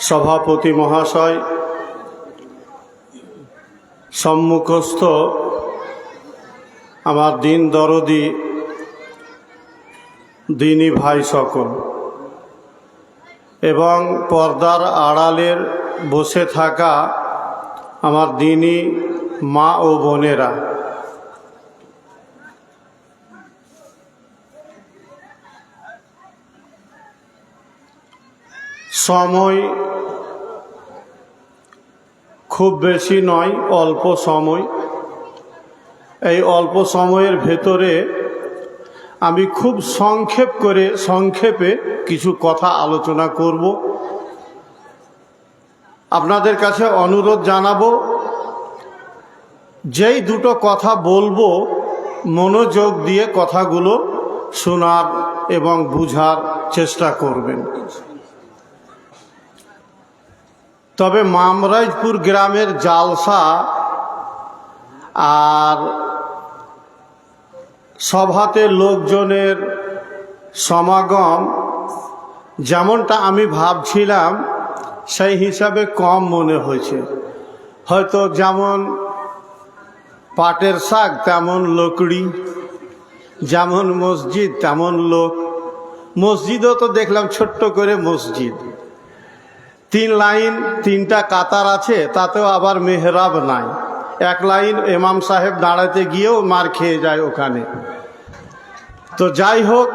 সভাপতি মহাশয়, সম্মুখস্থ আমার দিন দরদি দিনী ভাই সকল এবং পর্দার আড়ালের বসে থাকা আমার দিনী মা ও বোনেরা, সময় খুব বেশি নয়, অল্প সময়। এই অল্প সময়ের ভেতরে আমি খুব সংক্ষেপে কিছু কথা আলোচনা করব। আপনাদের কাছে অনুরোধ জানাবো, যেই দুটো কথা বলবো মনোযোগ দিয়ে কথাগুলো শোনার এবং বুঝার চেষ্টা করবেন। তবে মামরাজপুর গ্রামের জালসা আর সভাতে লোকজনের সমাগম যেমনটা আমি ভাবছিলাম সেই হিসাবে কম মনে হয়েছে। হয়তো যেমন পাটের শাক তেমন লোকড়ি, যেমন মসজিদ তেমন লোক। মসজিদও তো দেখলাম ছোট্ট করে মসজিদ, 3 লাইন 3টা কাতার আছে, তাতেও আবার মেহরাব নাই। 1 লাইন ইমাম সাহেব দাঁড়াতে গিয়েও মার খেয়ে যায় ওখানে। তো যাই হোক,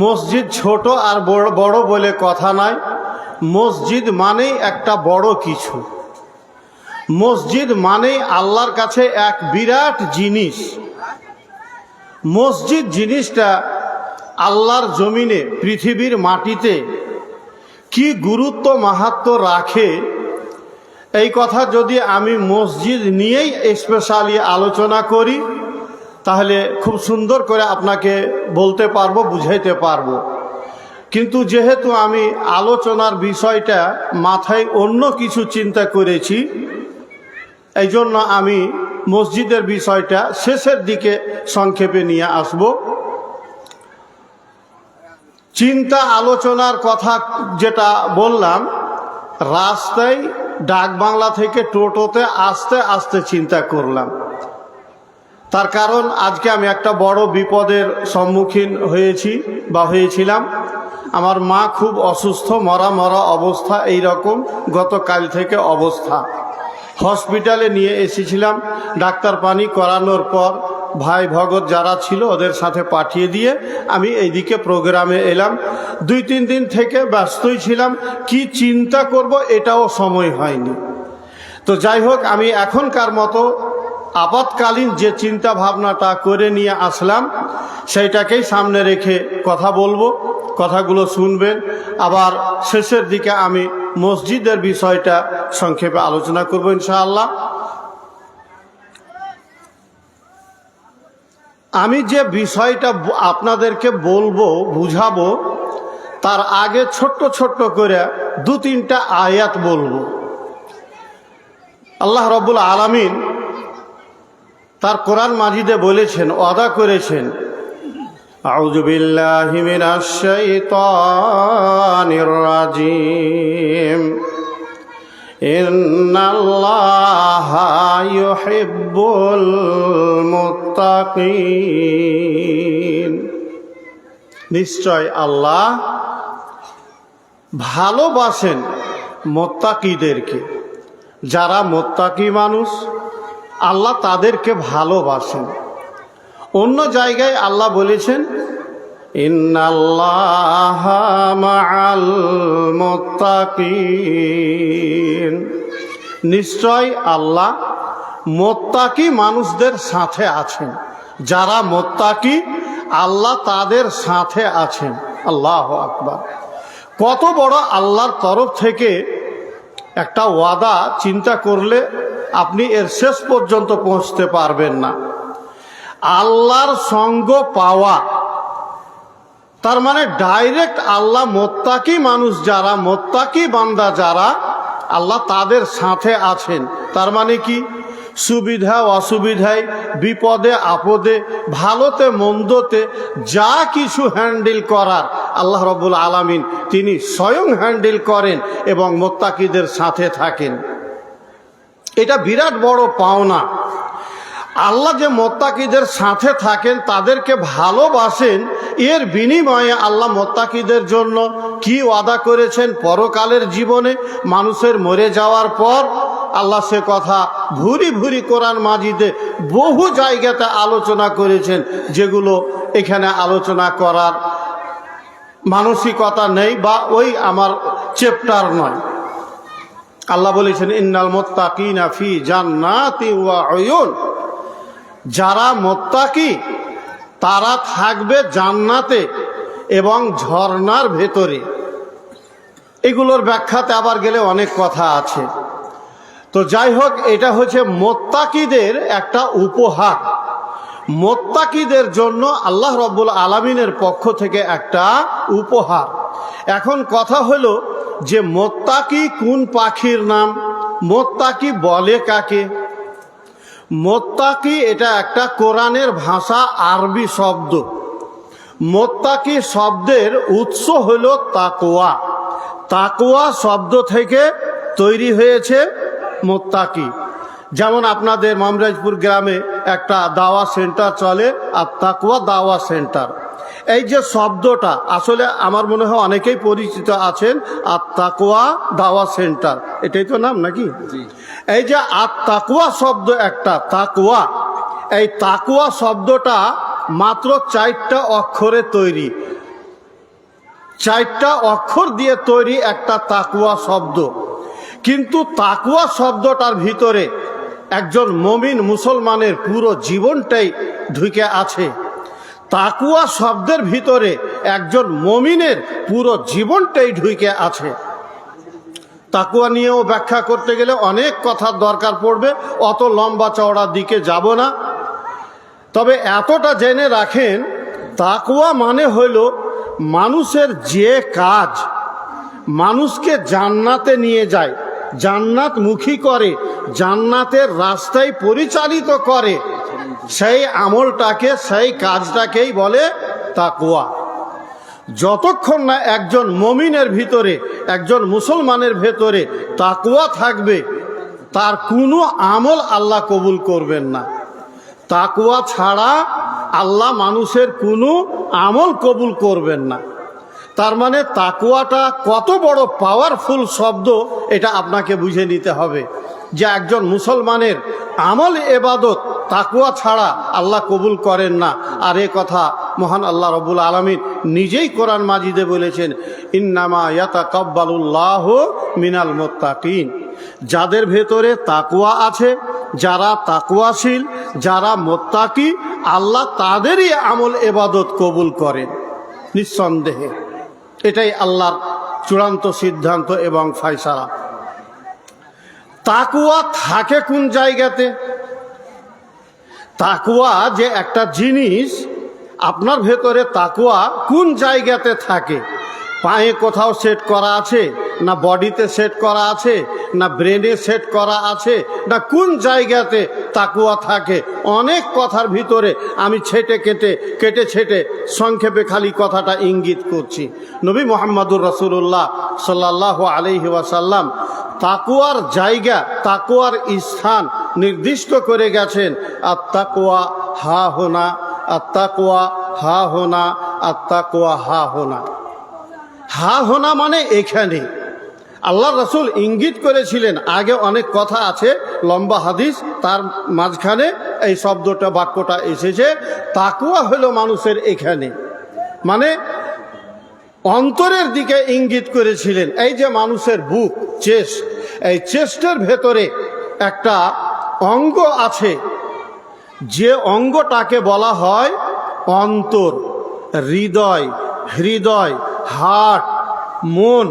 মসজিদ ছোট আর বড় বলে কথা নাই। মসজিদ মানেই একটা বড় কিছু। মসজিদ মানেই আল্লাহর কাছে এক বিরাট জিনিস। মসজিদ জিনিসটা আল্লাহর জমিনে, পৃথিবীর মাটিতে কি গুরুত্ব মাহাত্ম্য রাখে, এই কথা যদি আমি মসজিদ নিয়েই স্পেশালি আলোচনা করি তাহলে খুব সুন্দর করে আপনাকে বলতে পারবো, বুঝাইতে পারবো। কিন্তু যেহেতু আমি আলোচনার বিষয়টা মাথায় অন্য কিছু চিন্তা করেছি, এই জন্য আমি মসজিদের বিষয়টা শেষের দিকে সংক্ষেপে নিয়ে আসব। চিন্তা আলোচনার কথা যেটা বললাম, রাস্তায় ডাকবাংলা থেকে টোটোতে আস্তে আস্তে চিন্তা করলাম। তার কারণ আজকে আমি একটা বড় বিপদের সম্মুখীন হয়েছিলাম। আমার মা খুব অসুস্থ, মরা অবস্থা, এই রকম গতকাল থেকে অবস্থা। হসপিটালে নিয়ে এসেছিলাম। ডাক্তার পানি করানোর পর ভাই ভগত যারা ছিল ওদের সাথে পাঠিয়ে দিয়ে আমি এইদিকে প্রোগ্রামে এলাম। 2-3 দিন থেকে ব্যস্তই ছিলাম, কি চিন্তা করব এটাও সময় হয়নি। তো যাই হোক, আমি এখনকার মতো আপাতকালীন যে চিন্তা ভাবনাটা করে নিয়ে আসলাম সেইটাকেই সামনে রেখে কথা বলবো। কথাগুলো শুনবেন। আবার শেষের দিকে আমি মসজিদের বিষয়টা সংক্ষেপে আলোচনা করব ইনশাআল্লাহ। আমি যে বিষয়টা আপনাদেরকে বলবো, বুঝাবো, তার আগে ছোট্ট করে 2-3টা আয়াত বলবো। আল্লাহ রাব্বুল আলামিন তার কোরআন মাজিদে বলেছেন, ওয়াদা করেছেন, আউযু বিল্লাহি মিনাশ শাইতানির রাজিম, ইন্নাল্লাহা ইউহিব্বুল মুত্তাকিন। নিশ্চয় আল্লাহ ভালোবাসেন মুত্তাকিদেরকে। যারা মুত্তাকি মানুষ, আল্লাহ তাদেরকে ভালোবাসেন। অন্য জায়গায় আল্লাহ বলেছেন, ইন্নাল্লাহা মাআল মুত্তাকিন। নিশ্চয় আল্লাহ মুত্তাকি মানুষদের সাথে আছেন। যারা মুত্তাকি, আল্লাহ তাদের সাথে আছেন। আল্লাহু আকবার। কত বড় আল্লাহর তরফ থেকে একটা ওয়াদা, চিন্তা করলে আপনি এর শেষ পর্যন্ত পৌঁছতে পারবেন না। আল্লাহর সঙ্গ পাওয়া, তার মানে ডাইরেক্ট আল্লাহ মুত্তাকি মানুষ যারা, মুত্তাকি বান্দা যারা, আল্লাহ তাদের সাথে আছেন। তার মানে কি? সুবিধা অসুবিধায়, বিপদে আপদে, ভালোতে মন্দতে যা কিছু হ্যান্ডেল করার আল্লাহ রাব্বুল আলামিন তিনি স্বয়ং হ্যান্ডেল করেন এবং মুত্তাকিদের সাথে থাকেন। এটা বিরাট বড় পাওনা। আল্লাহ যে মুত্তাকিদের সাথে থাকেন, তাদেরকে ভালোবাসেন, এর বিনিময়ে আল্লাহ মুত্তাকিদের জন্য কি ওয়াদা করেছেন পরকালের জীবনে, মানুষের মরে যাওয়ার পর আল্লাহ সে কথা ভুরি ভুরি কোরআন মাজিদে বহু জায়গাতে আলোচনা করেছেন, যেগুলো এখানে আলোচনা করার মানসিকতা নেই বা ওই আমার চ্যাপ্টার নয়। আল্লাহ বলেছেন ইন্নাল মুত্তাকিনা ফি জান্নাতি ওয়া উয়ুন, যারা মুত্তাকি তারা থাকবে জান্নাতে এবং ঝর্ণার ভেতরে। এগুলোর ব্যাখ্যাতে আবার গেলে অনেক কথা আছে। তো যাই হোক, এটা হচ্ছে মুত্তাকিদের একটা উপহার, মুত্তাকিদের জন্য আল্লাহ রাব্বুল আলামিনের পক্ষ থেকে একটা উপহার। এখন কথা হলো যে মুত্তাকি কোন পাখির নাম, মুত্তাকি বলে কাকে? মুত্তাকি এটা একটা কোরআনের ভাষা, আরবি শব্দ। মুত্তাকি শব্দের উৎস হলো তাকওয়া। তাকওয়া শব্দ থেকে তৈরি হয়েছে মুত্তাকি। যেমন আপনাদের মামরাজপুর গ্রামে একটা দাওয়া সেন্টার চলে, আর তাকওয়া দাওয়া সেন্টার। এই যে শব্দটা আসলে আমার মনে হয় অনেকেই পরিচিত আছেন, আর তাকওয়া দাওয়া সেন্টার, এটাই তো নাম নাকি? এই যে আর তাকওয়া শব্দ একটা, তাকওয়া, এই তাকওয়া শব্দটা মাত্র 4টা অক্ষরে তৈরি, 4টা অক্ষর দিয়ে তৈরি একটা তাকওয়া শব্দ। কিন্তু তাকওয়া শব্দটার ভিতরে একজন মুমিন মুসলমানের পুরো জীবনটাই ঢুকে আছে। তাকওয়া শব্দের ভিতরে একজন মুমিনের পুরো জীবনটাই ঢুকে আছে। তাকওয়া নিয়েও ব্যাখ্যা করতে গেলে অনেক কথার দরকার পড়বে, অত লম্বা চওড়ার দিকে যাব না। তবে এতটা জেনে রাখেন, তাকওয়া মানে হইল মানুষের যে কাজ মানুষকে জান্নাতে নিয়ে যায়, জান্নাতমুখী করে, জান্নাতের রাস্তায় পরিচালিত করে, সেই আমলটাকে, সেই কাজটাকেই বলে তাকওয়া। যতক্ষণ না একজন মুমিনের ভিতরে, একজন মুসলমানের ভেতরে তাকওয়া থাকবে, তার কোনো আমল আল্লাহ কবুল করবেন না। তাকওয়া ছাড়া আল্লাহ মানুষের কোনো আমল কবুল করবেন না। তার মানে তাকওয়াটা কত বড় পাওয়ারফুল শব্দ, এটা আপনাকে বুঝে নিতে হবে যে একজন মুসলমানের আমল ইবাদত তাকওয়া ছাড়া আল্লাহ কবুল করেন না। আর এ কথা মহান আল্লাহ রাব্বুল আলামিন নিজেই কোরআন মাজিদে বলেছেন, ইন্নামা ইয়াতাকাব্বালুল্লাহু মিনাল মুত্তাকিন। যাদের ভেতরে তাকওয়া আছে, যারা তাকওয়াশীল, যারা মুত্তাকি, আল্লাহ তাদেরই আমল ইবাদত কবুল করেন নিঃসন্দেহে। এটাই আল্লাহর চূড়ান্ত সিদ্ধান্ত এবং ফয়সালা। তাকওয়া থাকে কোন জায়গাতে? তাকওয়া যে একটা জিনিস, আপনার ভেতরে তাকওয়া কোন জায়গাতে থাকে? পায়ে কোথাও সেট করা আছে, না বডিতে সেট করা আছে, না ব্রেনে সেট করা আছে, না কোন জায়গাতে তাকওয়া থাকে? অনেক কথার ভিতরে আমি কেটে ছেটে সংক্ষেপে খালি কথাটা ইঙ্গিত করছি। নবী মুহাম্মদুর রাসূলুল্লাহ সাল্লাল্লাহু আলাইহি ওয়াসাল্লাম তাকওয়ার জায়গা, তাকওয়ার স্থান নির্দিষ্ট করে গেছেন। আত-তাকওয়া হা হোনা, আত-তাকওয়া হা হোনা, আত-তাকওয়া হা হোনা। হা হোনা মানে এখানে। আল্লাহ রাসূল ইঙ্গিত করেছিলেন, আগে অনেক কথা আছে, লম্বা হাদিস, তার মাঝখানে এই শব্দটা, বাক্যটা এসেছে। তাকওয়া হলো মানুষের এখানে, মানে অন্তরের দিকে ইঙ্গিত করেছিলেন। এই যে মানুষের বুক, চেস্ট, এই চেস্টের ভেতরে একটা অঙ্গ আছে, যে অঙ্গটাকে বলা হয় অন্তর, হৃদয়, হৃদয়, হার্ট, মন,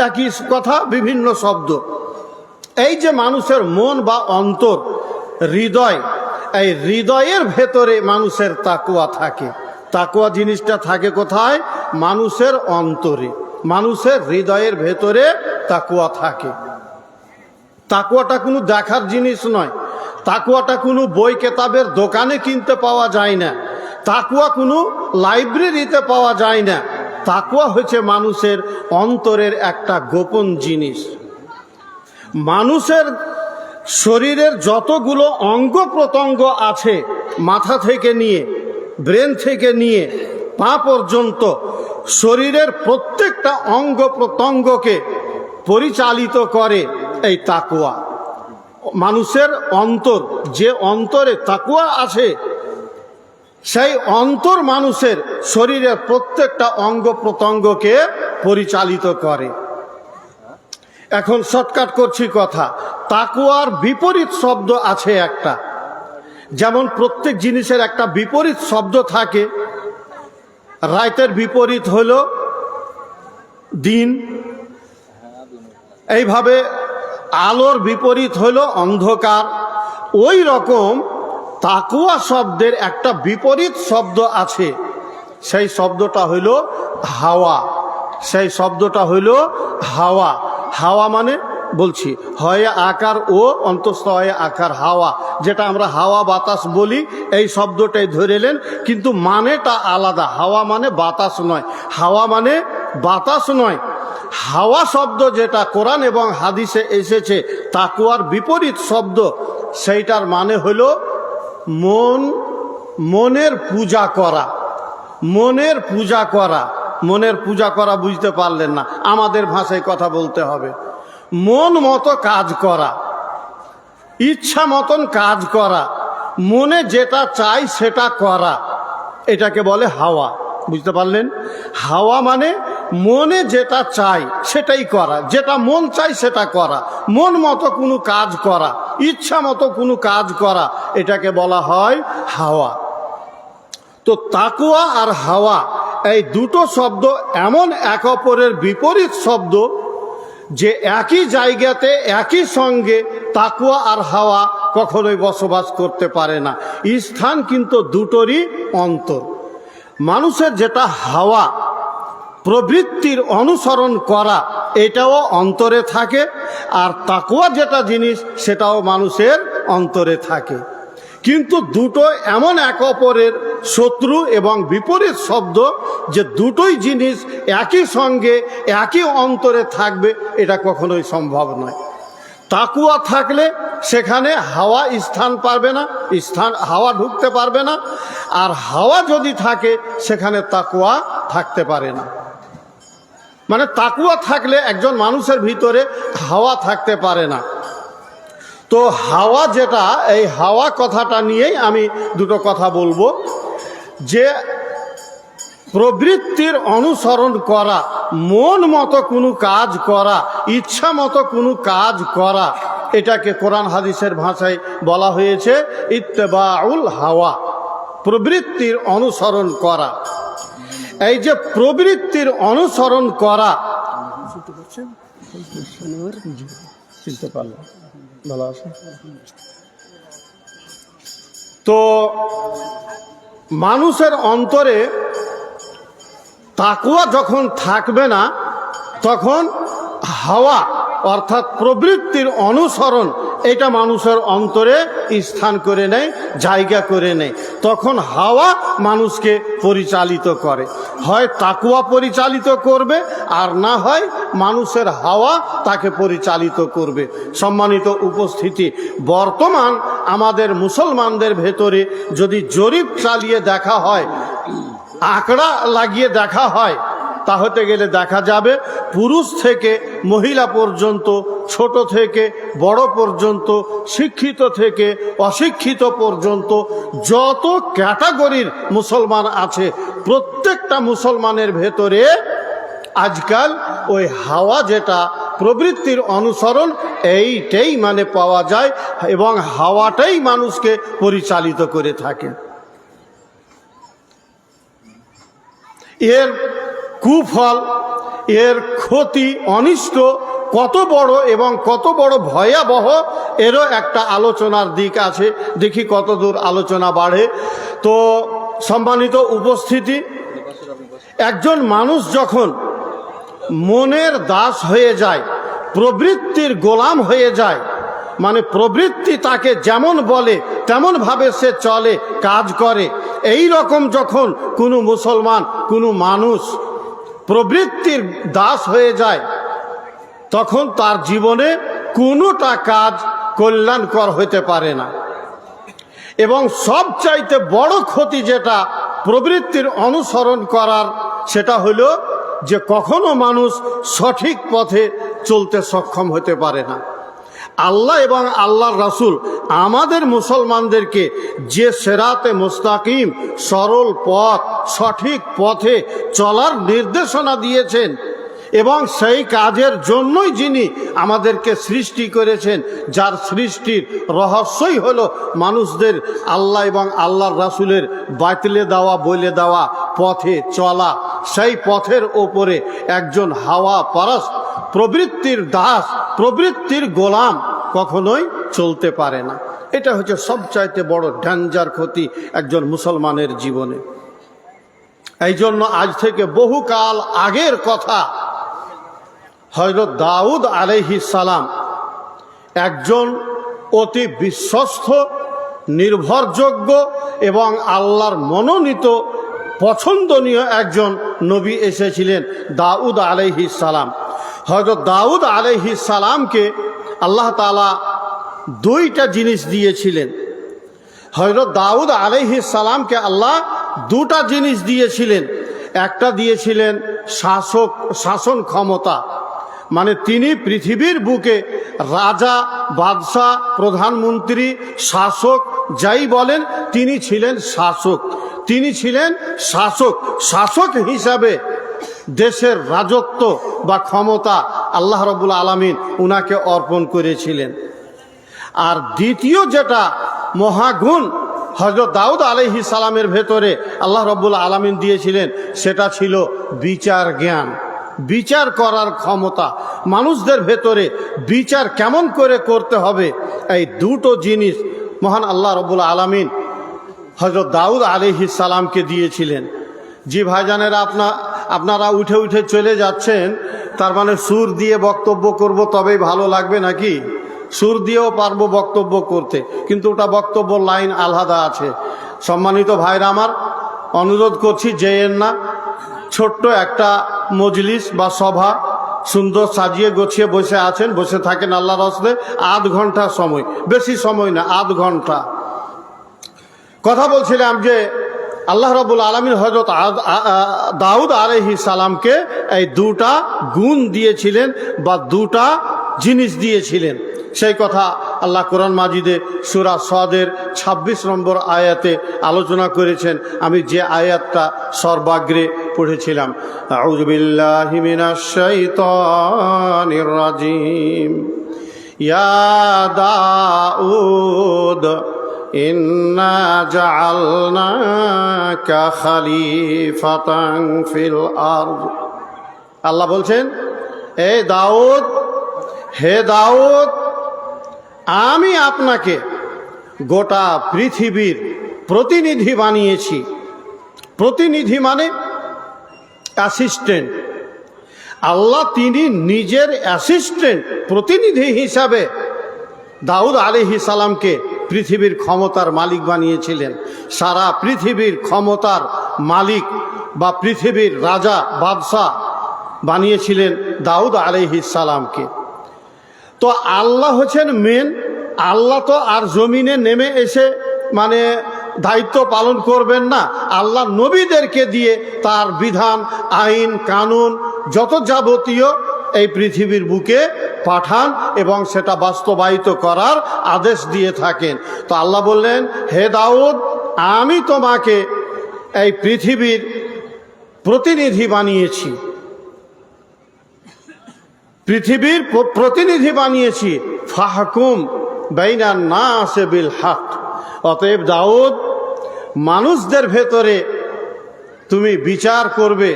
একই কথা, বিভিন্ন শব্দ। এই যে মানুষের মন বা অন্তর, হৃদয়, এই হৃদয়ের ভেতরে মানুষের তাকওয়া থাকে। তাকওয়া জিনিসটা থাকে কোথায়? মানুষের অন্তরে, মানুষের হৃদয়ের ভেতরে তাকওয়া থাকে। তাকওয়াটা কোনো দেখার জিনিস নয়, তাকওয়াটা কোনো বই কেতাবের দোকানে কিনতে পাওয়া যায় না, তাকওয়া কোনো লাইব্রেরিতে পাওয়া যায় না। তাকওয়া হচ্ছে মানুষের অন্তরের একটা গোপন জিনিস। মানুষের শরীরের যতগুলো অঙ্গ প্রত্যঙ্গ আছে, মাথা থেকে নিয়ে ব্রেন থেকে নিয়ে পা পর্যন্ত শরীরের প্রত্যেকটা অঙ্গ প্রত্যঙ্গকে পরিচালিত করে এই তাকওয়া। মানুষের অন্তর, যে অন্তরে তাকওয়া আছে, সেই অন্তর মানুষের শরীরের প্রত্যেকটা অঙ্গ প্রত্যঙ্গকে পরিচালিত করে। এখন শর্টকাট করছি কথা। তাকওয়ার বিপরীত শব্দ আছে একটা, যেমন প্রত্যেক জিনিসের একটা বিপরীত শব্দ থাকে। রাতের বিপরীত হলো দিন, এইভাবে আলোর বিপরীত হলো অন্ধকার। ওই রকম তাকওয়া শব্দের একটা বিপরীত শব্দ আছে, সেই শব্দটা হইল হাওয়া। সেই শব্দটা হইল হাওয়া। হাওয়া মানে বলছি হয় আকার ও অন্তস্থ হয় আকার হাওয়া, যেটা আমরা হাওয়া বাতাস বলি, এই শব্দটাই ধরেলেন, কিন্তু মানেটা আলাদা। হাওয়া মানে বাতাস নয়, হাওয়া মানে বাতাস নয়। হাওয়া শব্দ যেটা কোরআন এবং হাদিসে এসেছে তাকওয়ার বিপরীত শব্দ, সেইটার মানে হলো মনের পূজা করা। মনের পূজা করা, মনের পূজা করা বুঝতে পারলেন না, আমাদের ভাষায় কথা বলতে হবে। মন মতো কাজ করা, ইচ্ছা মতন কাজ করা, মনে যেটা চাই সেটা করা, এটাকে বলে হাওয়া। বুঝতে পারলেন? হাওয়া মানে মনে যেটা চাই সেটাই করা, যেটা মন চাই সেটা করা, মন মতো কোনো কাজ করা, ইচ্ছা মতো কোনো কাজ করা, এটাকে বলা হয় হাওয়া। তো তাকওয়া আর হাওয়া এই দুটো শব্দ এমন এক অপরের বিপরীত শব্দ যে একই জায়গাতে একই সঙ্গে তাকওয়া আর হাওয়া কখনোই বসবাস করতে পারে না। স্থান কিন্তু দুটোরই অন্তর। মানুষের যেটা হাওয়া, প্রবৃত্তির অনুসরণ করা, এটাও অন্তরে থাকে, আর তাকওয়া যেটা জিনিস সেটাও মানুষের অন্তরে থাকে। কিন্তু দুটো এমন এক অপরের শত্রু এবং বিপরীত শব্দ যে দুটোই জিনিস একই সঙ্গে একই অন্তরে থাকবে, এটা কখনোই সম্ভব নয়। তাকওয়া থাকলে সেখানে হাওয়া স্থান পাবে না, হাওয়া ঢুকতে পারবে না, আর হাওয়া যদি থাকে সেখানে তাকওয়া থাকতে পারে না। মানে তাকওয়া থাকলে একজন মানুষের ভিতরে হাওয়া থাকতে পারে না। তো হাওয়া যেটা, এই হাওয়া কথাটা নিয়েই আমি দুটো কথা বলবো। যে প্রবৃত্তির অনুসরণ করা, মন মতো কোনো কাজ করা, ইচ্ছা মতো কোনো কাজ করা, এটাকে কোরআন হাদিসের ভাষায় বলা হয়েছে ইত্তেবাউল হাওয়া, প্রবৃত্তির অনুসরণ করা। এই যে প্রবৃত্তির অনুসরণ করা, চিনতে পারলাম, ভালো আছে তো। মানুষের অন্তরে তাকওয়া যখন থাকবে না, তখন হাওয়া অর্থাৎ প্রবৃত্তির অনুসরণ এটা মানুষের অন্তরে স্থান করে নেয়, জায়গা করে নেয়। তখন হাওয়া মানুষকে পরিচালিত করে, হয় তাকওয়া পরিচালিত করবে, আর না হয় মানুষের হাওয়া তাকে পরিচালিত করবে। সম্মানিত উপস্থিতি, বর্তমান আমাদের মুসলমানদের ভেতরে যদি জরিপ চালিয়ে দেখা হয়, আঁকড়া লাগিয়ে দেখা হয়, তাহলে গেলে দেখা যাবে পুরুষ থেকে মহিলা পর্যন্ত, ছোট থেকে বড় পর্যন্ত, শিক্ষিত থেকে অশিক্ষিত পর্যন্ত যত ক্যাটাগরির মুসলমান আছে, প্রত্যেকটা মুসলমানের ভেতরে আজকাল ওই হাওয়া যেটা প্রবৃত্তির অনুসরণ, এইটাই মানে পাওয়া যায়, এবং হাওয়াটাই মানুষকে পরিচালিত করে থাকে। এর কুফল, এর ক্ষতি, অনিষ্ট কত বড় এবং কত বড় ভয়াবহ, এরও একটা আলোচনার দিক আছে। দেখি কত দূর আলোচনা বাড়ে। তো সম্মানিত উপস্থিতি, একজন মানুষ যখন মনের দাস হয়ে যায়, প্রবৃত্তির গোলাম হয়ে যায়, মানে প্রবৃত্তি তাকে যেমন বলে তেমনভাবে সে চলে, কাজ করে। এই রকম যখন কোনো মুসলমান, কোনো মানুষ প্রবৃত্তির দাস হয়ে যায়, তখন তার জীবনে কোনোটা কাজ কল্যাণকর হতে পারে না। এবং সবচাইতে বড় ক্ষতি যেটা প্রবৃত্তির অনুসরণ করার, সেটা হলো যে কখনো মানুষ সঠিক পথে চলতে সক্ষম হতে পারে না। আল্লাহ এবং আল্লাহর রাসূল আমাদের মুসলমানদেরকে যে সেরাতে মুস্তাকিম, সরল পথ, সঠিক পথে চলার নির্দেশনা দিয়েছেন, এবং সেই কাজের জন্যই যিনি আমাদেরকে সৃষ্টি করেছেন, যার সৃষ্টির রহস্যই হলো মানুষদের আল্লাহ এবং আল্লাহর রাসূলের বাতলে দেওয়া, বলে দেওয়া পথে চলা। সেই পথের ওপরে একজন হাওয়া পরস্ত, প্রবৃত্তির দাস, প্রবৃত্তির গোলাম কখনোই চলতে পারে না। এটা হচ্ছে সবচাইতে বড় ডেঞ্জার ক্ষতি একজন মুসলমানের জীবনে। এই জন্য আজ থেকে বহুকাল আগের কথা, হযরত দাউদ আলাইহিস সালাম একজন অতি বিশ্বস্ত, নির্ভরযোগ্য এবং আল্লাহর মনোনীত পছন্দনীয় একজন নবী এসেছিলেন, দাউদ আলাইহিস সালাম। হযরত দাউদ আলাইহিস সালামকে আল্লাহ তাআলা দুইটা জিনিস দিয়েছিলেন। হযরত দাউদ আলাইহিস সালামকে আল্লাহ দুটা জিনিস দিয়েছিলেন। একটা দিয়েছিলেন শাসন ক্ষমতা, মানে তিনি পৃথিবীর বুকে রাজা, বাদশাহ, প্রধানমন্ত্রী, শাসক যাই বলেন, তিনি ছিলেন শাসক। তিনি ছিলেন শাসক। শাসক হিসাবে দেশের রাজত্ব বা ক্ষমতা আল্লাহ রাব্বুল আলামিন উনাকে অর্পণ করেছিলেন। আর দ্বিতীয় যেটা মহাগুণ হযরত দাউদ আলাইহিস সালামের ভেতরে আল্লাহ রাব্বুল আলামিন দিয়েছিলেন, সেটা ছিল বিচার জ্ঞান, বিচার করার ক্ষমতা। মানুষদের ভেতরে বিচার কেমন করে করতে হবে, এই দুটো জিনিস মহান আল্লাহ রাব্বুল আলামিন হযরত দাউদ আলাইহিস সালামকে দিয়েছিলেন। জি ভাইজানেরা, আপনারা উঠে উঠে চলে যাচ্ছেন, তার মানে সুর দিয়ে বক্তব্য করব তবেই ভালো লাগবে নাকি? সুর দিয়েও পারবো বক্তব্য করতে, কিন্তু ওটা বক্তব্য লাইন আলাদা আছে। সম্মানিত ভাইরা আমার, অনুরোধ করছি যেয়েন না। ছোট্ট একটা মজলিস বা সভা, সুন্দর সাজিয়ে গোছিয়ে বসে আছেন, বসে থাকেন আল্লাহর রাস্তায়। আধ ঘন্টা সময়, বেশি সময় না, আধ ঘন্টা। কথা বলছিলাম যে আল্লাহ রাব্বুল আলামিন হযরত দাউদ আলাইহিস সালামকে এই দুটা গুণ দিয়েছিলেন বা দুটা জিনিস দিয়েছিলেন। সেই কথা আল্লাহ কোরআন মাজিদে সূরা সদের 26 নম্বর আয়াতে আলোচনা করেছেন। আমি যে আয়াতটা সর্বাগ্রে পড়েছিলাম, আউযু বিল্লাহি মিনাশ শাইতানির রাজিম, ইয়া দাউদ ইন্না জাআলনাকা খলিফাতান ফিল আরদ। আল্লাহ বলছেন, হে দাউদ, আমি আপনাকে গোটা পৃথিবীর প্রতিনিধি বানিয়েছি। প্রতিনিধি মানে অ্যাসিস্ট্যান্ট। আল্লাহ তিনি নিজের অ্যাসিস্ট্যান্ট, প্রতিনিধি হিসাবে দাউদ আলাইহিস সালামকে পৃথিবীর ক্ষমতার মালিক বানিয়েছিলেন। সারা পৃথিবীর ক্ষমতার মালিক বা পৃথিবীর রাজা, বাদশাহ বানিয়েছিলেন দাউদ আলাইহিস সালামকে। তো আল্লাহ হচ্ছেন মেন। আল্লাহ তো আর জমিনে নেমে এসে মানে দায়িত্ব পালন করবেন না। আল্লাহ নবীদেরকে দিয়ে তার বিধান, আইন, কানুন যত যাবতীয় এই পৃথিবীর বুকে পাঠান এবং সেটা বাস্তবায়িত করার আদেশ দিয়ে থাকেন। তো আল্লাহ বললেন, হে দাউদ, আমি তোমাকে এই পৃথিবীর প্রতিনিধি বানিয়েছি, পৃথিবীর প্রতিনিধি বানিয়েছি। ফাহকুম বাইনান নাসি বিল হক। অতএব দাউদ, মানুষদের ভেতরে তুমি বিচার করবে,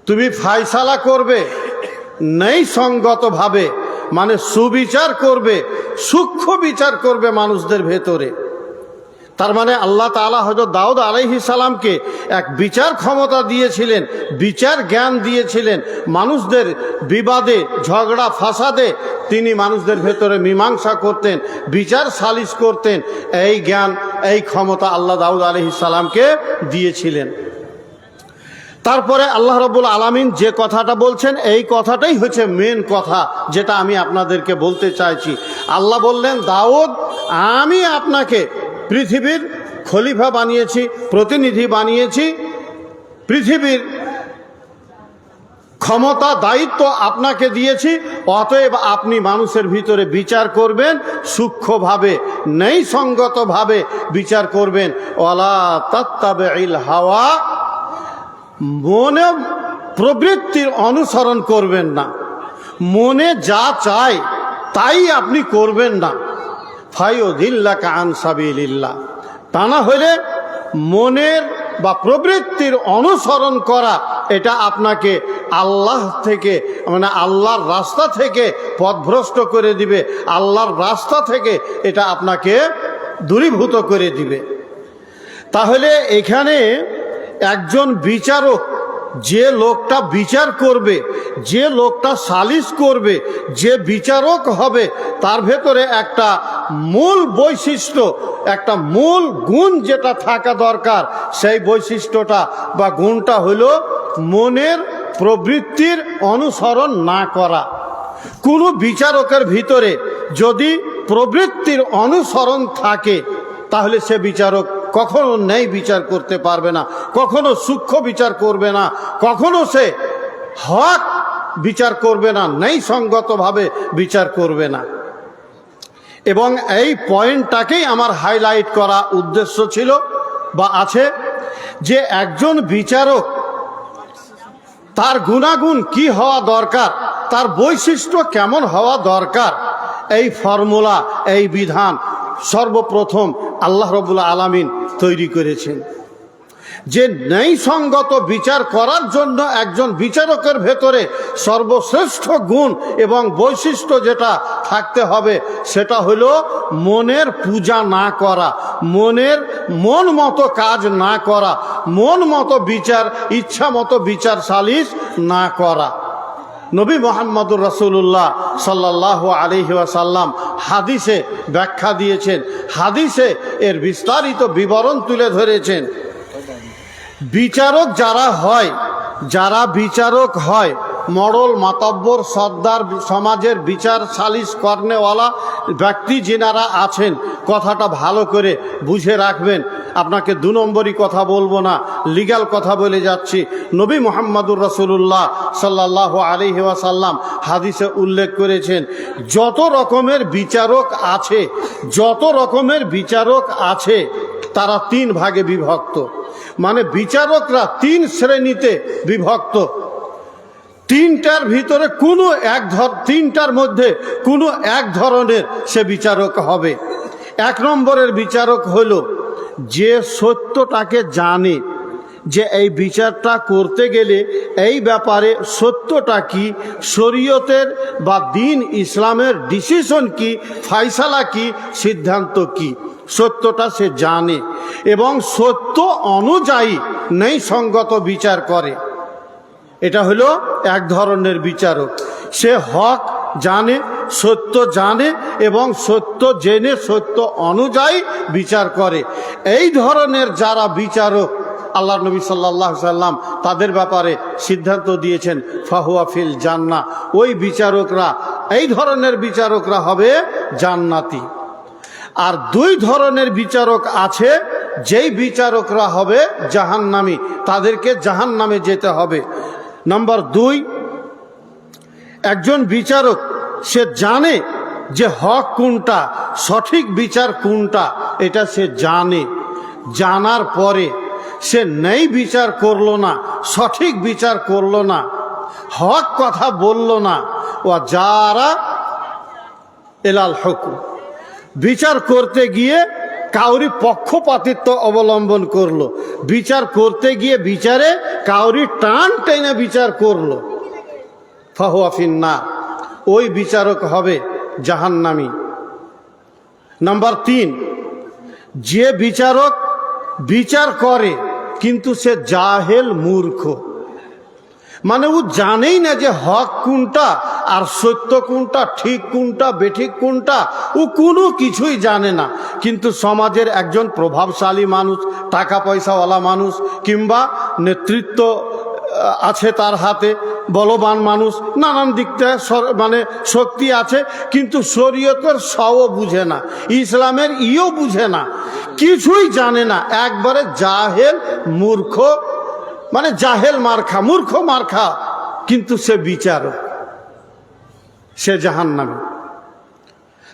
তুমি ফায়সালা করবে ন্যায়সঙ্গতভাবে, মানে সুবিচার করবে, সূক্ষ্ম বিচার করবে মানুষদের ভেতরে। তার মানে আল্লাহ তাআলা হযরত দাউদ আলাইহিস সালামকে এক বিচার ক্ষমতা দিয়েছিলেন, বিচার জ্ঞান দিয়েছিলেন। মানুষদের বিবাদে, ঝগড়া ফাসাদে তিনি মানুষদের ভেতরে মীমাংসা করতেন, বিচার সালিশ করতেন। এই জ্ঞান, এই ক্ষমতা আল্লাহ দাউদ আলাইহিস সালামকে দিয়েছিলেন। তারপরে আল্লাহ রাব্বুল আলামিন যে কথাটা বলছেন, এই কথাটাই হচ্ছে মেন কথা, যেটা আমি আপনাদেরকে বলতে চাইছি। আল্লাহ বললেন, দাউদ, আমি আপনাকে পৃথিবীর খলিফা বানিয়েছি, প্রতিনিধি বানিয়েছি, পৃথিবীর ক্ষমতা দায়িত্ব আপনাকে দিয়েছি। অতএব আপনি মানুষের ভিতরে বিচার করবেন, সূক্ষ্মভাবে, ন্যায়সঙ্গতভাবে বিচার করবেন। ওয়ালা তাত্তাবিল হাওয়া, মনে প্রবৃত্তির অনুসরণ করবেন না, মনে যা চায় তাই আপনি করবেন না। ফায়ুদিল্লাকা আন সাবিলিল্লাহ, তা না হলে মনের বা প্রবৃত্তির অনুসরণ করা, এটা আপনাকে আল্লাহ থেকে, মানে আল্লাহর রাস্তা থেকে পথভ্রষ্ট করে দিবে, আল্লাহর রাস্তা থেকে এটা আপনাকে দূরীভূত করে দিবে। তাহলে এখানে একজন বিচারক, যে লোকটা বিচার করবে, যে লোকটা সালিশ করবে, যে বিচারক হবে, তার ভেতরে একটা মূল বৈশিষ্ট্য, একটা মূল গুণ যেটা থাকা দরকার, সেই বৈশিষ্ট্যটা বা গুণটা হলো মনের প্রবৃত্তির অনুসরণ না করা। কোনো বিচারকের ভিতরে যদি প্রবৃত্তির অনুসরণ থাকে, তাহলে সে বিচারক কখনো ন্যায় বিচার করতে পারবে না, কখনো সূক্ষ্ম বিচার করবে না, কখনো সে হক বিচার করবে না, ন্যায়সঙ্গতভাবে বিচার করবে না। এবং এই পয়েন্টটাকেই আমার হাইলাইট করা উদ্দেশ্য ছিল বা আছে, যে একজন বিচারক, তার গুণাগুণ কি হওয়া দরকার, তার বৈশিষ্ট্য কেমন হওয়া দরকার, এই ফর্মুলা, এই বিধান সর্বপ্রথম আল্লাহ রাব্বুল আলামিন তৈরি করেছেন। যে ন্যায়সঙ্গত বিচার করার জন্য একজন বিচারকের ভেতরে সর্বশ্রেষ্ঠ গুণ এবং বৈশিষ্ট্য যেটা থাকতে হবে, সেটা হলো মনের পূজা না করা, মন মতো কাজ না করা, মন মতো বিচার, ইচ্ছা মতো বিচার সালিশ না করা। নবী মুহাম্মদুর রাসূলুল্লাহ সাল্লাল্লাহু আলাইহি ওয়াসাল্লাম হাদিসে ব্যাখ্যা দিয়েছেন, হাদিসে এর বিস্তারিত বিবরণ তুলে ধরেছেন। বিচারক যারা বিচারক হয়, মডল, মাতব্বর, সর্দার, সমাজের বিচার সালিশ করনেওয়ালা ব্যক্তি যিনারা আছেন, কথাটা ভালো করে বুঝে রাখবেন। আপনাকে দু নম্বরই কথা বলবো না, লিগ্যাল কথা বলে যাচ্ছি। নবী মুহাম্মদুর রাসূলুল্লাহ সাল্লাল্লাহু আলাইহি ওয়াসাল্লাম হাদিসে উল্লেখ করেছেন, যত রকমের বিচারক আছে তারা তিন ভাগে বিভক্ত। মানে বিচারকরা তিন শ্রেণীতে বিভক্ত। তিনটার ভিতরে তিনটার মধ্যে কোনো এক ধরনের সে বিচারক হবে। এক নম্বরের বিচারক হলো যে সত্যটাকে জানে, যে এই বিচারটা করতে গেলে এই ব্যাপারে সত্যটা কি, শরীয়তের বা দ্বীন ইসলামের ডিসিশন কি, ফায়সালা কি, সিদ্ধান্ত কি, সত্যটা সে জানে এবং সত্য অনুযায়ী ন্যায়সঙ্গত বিচার করে। এটা হলো এক ধরনের বিচারক। সে হক জানে, সত্য জানে এবং সত্য জেনে সত্য অনুযায়ী বিচার করে। এই ধরনের যারা বিচারক, আল্লাহ নবী সাল্লাল্লাহু আলাইহি সাল্লাম তাদের ব্যাপারে সিদ্ধান্ত দিয়েছেন, ফাহুয়া ফিল জান্নাহ। ওই বিচারকরা, এই ধরনের বিচারকরা হবে জান্নাতি। আর দুই ধরনের বিচারক আছে, যেই বিচারকরা হবে জাহান্নামী, তাদেরকে জাহান্নামে যেতে হবে। নাম্বার 2, একজন বিচারক সে জানে যে হক কোনটা, সঠিক বিচার কোনটা, এটা সে জানে। জানার পরে সে ন্যায় বিচার করলো না, সঠিক বিচার করলো না, হক কথা বলল না। ও যারা এলাল হুকুম, বিচার করতে গিয়ে কাউরি পক্ষপাতিত্ব অবলম্বন করলো, বিচার করতে গিয়ে বিচারে কাউরি টান টেনে বিচার করলো, ফাহুয়া ফিন্নার, ওই বিচারক হবে জাহান্নামী। নাম্বার 3, যে বিচারক বিচার করে কিন্তু সে জাহেল মূর্খ, মানে ও জানেই না যে হক কোনটা আর সত্য কোনটা, ঠিক কোনটা, বেঠিক কোনটা, ও কোনো কিছুই জানে না। কিন্তু সমাজের একজন প্রভাবশালী মানুষ, টাকা পয়সাওয়ালা মানুষ, কিংবা নেতৃত্ব আছে তার হাতে, বলবান মানুষ, নানান দিক থেকে মানে শক্তি আছে, কিন্তু শরীয়তের সও বুঝে না, ইসলামের ইও বুঝে না, কিছুই জানে না, একবারে জাহেল মূর্খ, মানে জাহেল মার্খা, মূর্খ মার্খা, কিন্তু সে বিচারক, সে জাহান্নামী।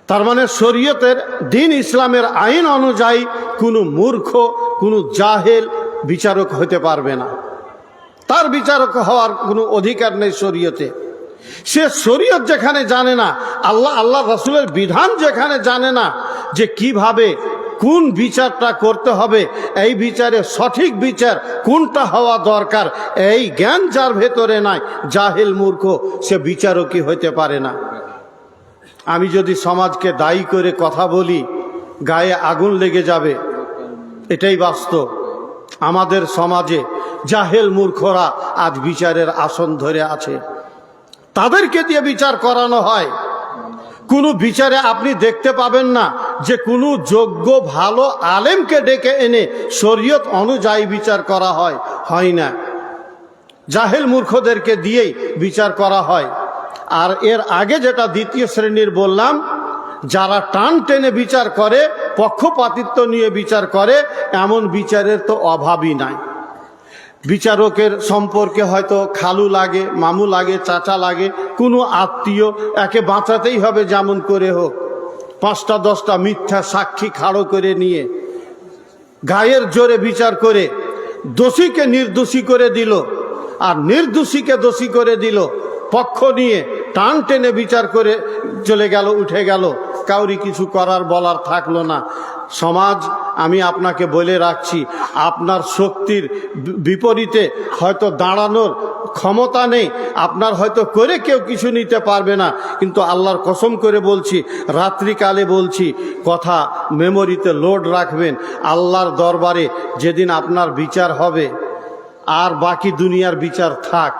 তার মানে শরীয়তের দিন, ইসলামের আইন অনুযায়ী কোনো মূর্খ, কোনো জাহেল বিচারক হতে পারবে না, তার বিচারক হওয়ার কোনো অধিকার নেই শরীয়তে। সে শরীয়ত যেখানে জানে না, আল্লাহ রাসূলের বিধান যেখানে জানে না, যে কিভাবে কোন বিচারটা করতে হবে, এই বিচারে সঠিক বিচার কোনটা হওয়া দরকার, এই জ্ঞান যার ভেতরে নাই, জাহেল মূর্খ, সে বিচারকই হতে পারে না। আমি যদি সমাজকে দায়ী করে কথা বলি, গায়ে আগুন লেগে যাবে, এটাই বাস্তব। আমাদের সমাজে জাহেল মূর্খরা আজ বিচারের আসন ধরে আছে, তাদেরকে দিয়ে বিচার করানো হয়। কোনো বিচারে আপনি দেখতে পাবেন না যে কোনো যোগ্য ভালো আলেমকে ডেকে এনে শরীয়ত অনুযায়ী বিচার করা হয়, হয় না। জাহেল মূর্খদেরকে দিয়েই বিচার করা হয়। আর এর আগে যেটা দ্বিতীয় শ্রেণীর বললাম, যারা টান টেনে বিচার করে, পক্ষপাতিত্ব নিয়ে বিচার করে, এমন বিচারের তো অভাবই নাই। বিচারকের সম্পর্কে হয়তো খালু লাগে, মামু লাগে, চাচা লাগে, কোনো আত্মীয়, একে বাঁচাতেই হবে যেমন করে হোক, 5টা 10টা মিথ্যা সাক্ষী খাড়ো করে নিয়ে গায়ের জোরে বিচার করে দোষীকে নির্দোষী করে দিল, আর নির্দোষীকে দোষী করে দিল, পক্ষ নিয়ে টান টেনে বিচার করে চলে গেল, উঠে গেল, কাউরি কিছু করার বলার থাকলো না। সমাজ, আমি আপনাকে বলে রাখছি, আপনার শক্তির বিপরীতে হয়তো দাঁড়ানোর ক্ষমতা নেই, আপনার হয়তো করে কেউ কিছু নিতে পারবে না, কিন্তু আল্লাহর কসম করে বলছি, রাত্রিকালে বলছি, কথা মেমোরিতে লোড রাখবেন, আল্লাহর দরবারে যেদিন আপনার বিচার হবে, আর বাকি দুনিয়ার বিচার থাক,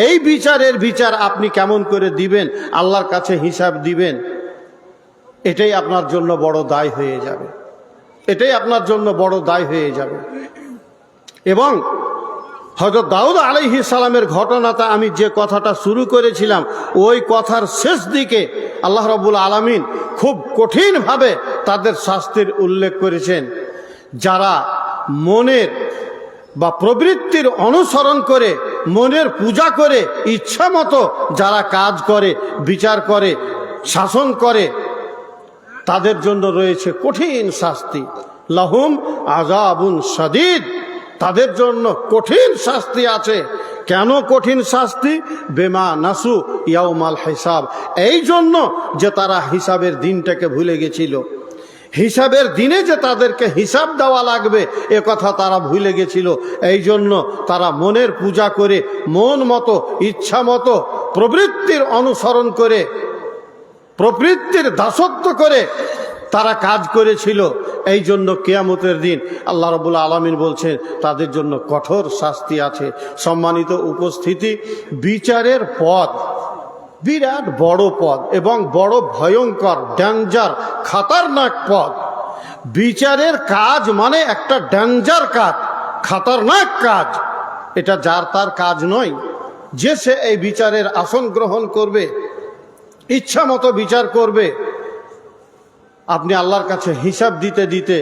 এই বিচারের বিচার আপনি কেমন করে দিবেন, আল্লাহর কাছে হিসাব দিবেন, এটাই আপনার জন্য বড় দায় হয়ে যাবে, এটাই আপনার জন্য বড় দায় হয়ে যাবে। এবং হযরত দাউদ আলাইহিস সালামের ঘটনাটা আমি যে কথাটা শুরু করেছিলাম, ওই কথার শেষ দিকে আল্লাহ রাব্বুল আলামিন খুব কঠিনভাবে তাদের শাস্তির উল্লেখ করেছেন। যারা মনের বা প্রবৃত্তির অনুসরণ করে, মনের পূজা করে, ইচ্ছা মতো যারা কাজ করে, বিচার করে, শাসন করে, তাদের জন্য রয়েছে কঠিন শাস্তি। লাহুম আযাবুন শাদীদ, তাদের জন্য কঠিন শাস্তি আছে। কেন কঠিন শাস্তি? বেমা নাসু ইয়াউমাল হিসাব, এই জন্য যে তারা হিসাবের দিনটাকে ভুলে গেছিল, হিসাবের দিনে যে তাদেরকে হিসাব দেওয়া লাগবে এ কথা তারা ভুলে গেছিল। এই জন্য তারা মনের পূজা করে, মন মতো, ইচ্ছা মতো, প্রবৃত্তির অনুসরণ করে, প্রবৃত্তির দাসত্ব করে তারা কাজ করেছিল। এই জন্য কিয়ামতের দিন আল্লাহ রাব্বুল আলামিন বলছেন তাদের জন্য কঠোর শাস্তি আছে। সম্মানিত উপস্থিতি, বিচারের পথ বিরাট বড় পথ এবং বড় ভয়ঙ্কর, ডেঞ্জার, খাতারনাক পথ। বিচারের কাজ মানে একটা ডেঞ্জার কাজ, খাতারনাক কাজ। এটা যার তার কাজ নয় যে সে এই বিচারের আসন গ্রহণ করবে, ইচ্ছা মতো বিচার করবে। আপনি আল্লাহর কাছে হিসাব দিতে দিতে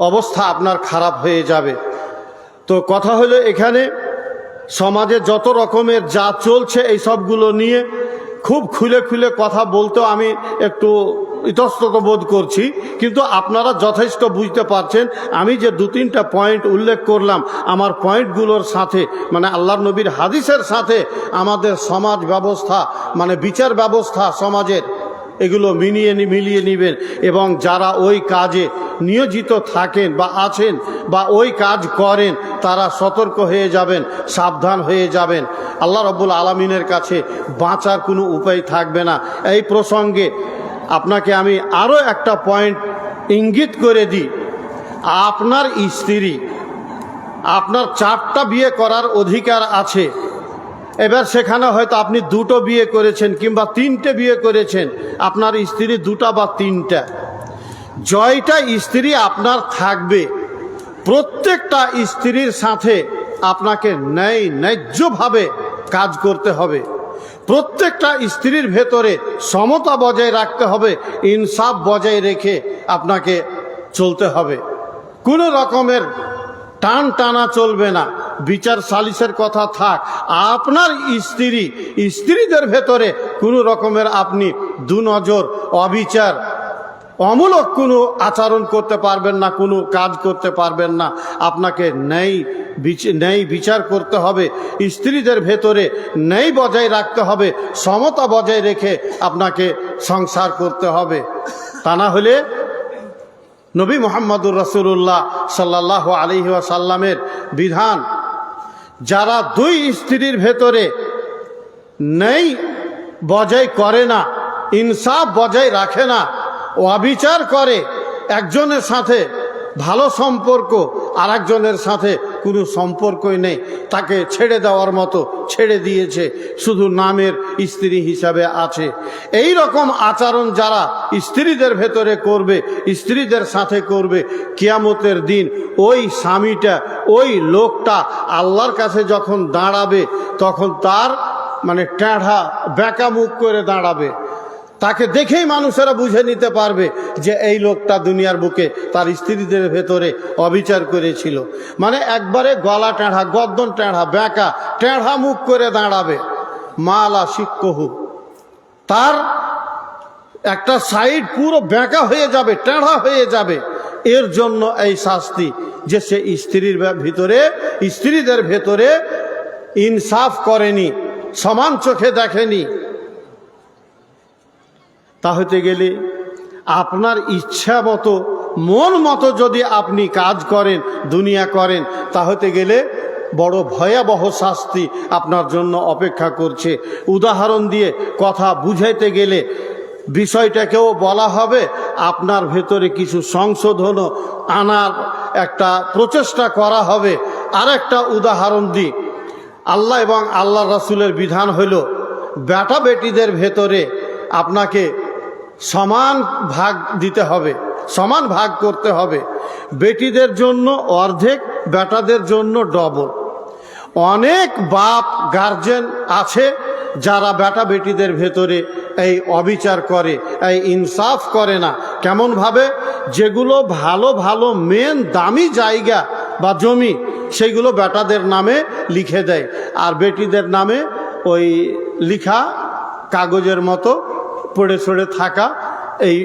অবস্থা আপনার খারাপ হয়ে যাবে। তো কথা হলো, এখানে সমাজে যত রকমের যা চলছে এই সবগুলো নিয়ে খুব খুলে খুলে কথা বলতেও আমি একটু ইতস্তত বোধ করছি, কিন্তু আপনারা যথেষ্ট বুঝতে পারছেন। আমি যে 2-3টা পয়েন্ট উল্লেখ করলাম, আমার পয়েন্টগুলোর সাথে মানে আল্লাহর নবীর হাদিসের সাথে আমাদের সমাজ ব্যবস্থা মানে বিচার ব্যবস্থা সমাজের, এগুলো মিলিয়ে নেবেন। এবং যারা ওই কাজে নিয়োজিত থাকেন বা আছেন বা ওই কাজ করেন, তারা সতর্ক হয়ে যাবেন, সাবধান হয়ে যাবেন। আল্লাহ রাব্বুল আলামিনের কাছে বাঁচার কোনো উপায় থাকবে না। এই প্রসঙ্গে আপনাকে আমি আরও একটা পয়েন্ট ইঙ্গিত করে দিই, আপনার স্ত্রী, আপনার 4টা বিয়ে করার অধিকার আছে। এবার সেখানে হয়তো আপনি 2টো বিয়ে করেছেন কিংবা 3টে বিয়ে করেছেন, আপনার স্ত্রী 2টা বা 3টা, জয়টা স্ত্রী আপনার থাকবে। প্রত্যেকটা স্ত্রীর সাথে আপনাকে ন্যায্যভাবে কাজ করতে হবে। প্রত্যেকটা স্ত্রীর ভেতরে সমতা বজায় রাখতে হবে, ইনসাফ বজায় রেখে আপনাকে চলতে হবে। কোনো রকমের টান টানা চলবে না। বিচার সালিসের কথা থাক, আপনার স্ত্রীদের ভেতরে কোনো রকমের আপনি দুনজর, অবিচার, অমূলক কোনো আচরণ করতে পারবেন না, কোনো কাজ করতে পারবেন না। আপনাকে ন্যায় বিচার করতে হবে, স্ত্রীদের ভেতরে ন্যায় বজায় রাখতে হবে, সমতা বজায় রেখে আপনাকে সংসার করতে হবে। তা না হলে নবী মুহাম্মদুর রাসূলুল্লাহ সাল্লাল্লাহু আলাইহি ওয়াসাল্লামের বিধান, যারা 2 স্ত্রীর ভেতরে ন্যায় বজায় করে না, ইনসাফ বজায় রাখে না, অবিচার করে, একজনের সাথে ভালো সম্পর্ক আর একজনের সাথে কোনো সম্পর্কই নেই, তাকে ছেড়ে দেওয়ার মতো ছেড়ে দিয়েছে, শুধু নামের স্ত্রী হিসাবে আছে। এই রকম আচরণ যারা স্ত্রীদের ভেতরে করবে, স্ত্রীদের সাথে করবে, কিয়ামতের দিন ওই স্বামীটা, ওই লোকটা আল্লাহর কাছে যখন দাঁড়াবে, তখন তার টেঁড়া বেঁকা মুখ করে দাঁড়াবে। তাকে দেখেই মানুষেরা বুঝে নিতে পারবে যে এই লোকটা দুনিয়ার বুকে তার স্ত্রীদের ভেতরে অবিচার করেছিল। একবারে গলা টেঁড়া, গর্দন টেঁড়া, বেঁকা, টেঁড়া মুখ করে দাঁড়াবে। মালা শিক্ষহু, তার একটা সাইড পুরো বেঁকা হয়ে যাবে, টেঁড়া হয়ে যাবে। এর জন্য এই শাস্তি যে সে স্ত্রীদের ভেতরে ইনসাফ করেনি, সমান চোখে দেখেনি। তা হতে গেলে আপনার ইচ্ছা মতো, মন মতো যদি আপনি কাজ করেন, দুনিয়া করেন, তা হতে গেলে বড় ভয়াবহ শাস্তি আপনার জন্য অপেক্ষা করছে। উদাহরণ দিয়ে কথা বুঝাইতে গেলে বিষয়টাকেও বলা হবে, আপনার ভেতরে কিছু সংশোধনও আনার একটা প্রচেষ্টা করা হবে। আর একটা উদাহরণ দিই, আল্লাহ এবং আল্লাহ রাসূলের বিধান হইল, বেটা বেটিদের ভেতরে আপনাকে সমান ভাগ দিতে হবে, সমান ভাগ করতে হবে। বেটিদের জন্য অর্ধেক, বেটাদের জন্য ডবল। অনেক বাপ গার্জেন আছে যারা বেটা বেটিদের ভেতরে এই অবিচার করে, এই ইনসাফ করে না। কেমনভাবে? যেগুলো ভালো ভালো মেন দামি জায়গা বা জমি, সেইগুলো বেটাদের নামে লিখে দেয়, আর বেটিদের নামে ওই লিখা কাগজের মতো পড়ে সড়ে থাকা, এই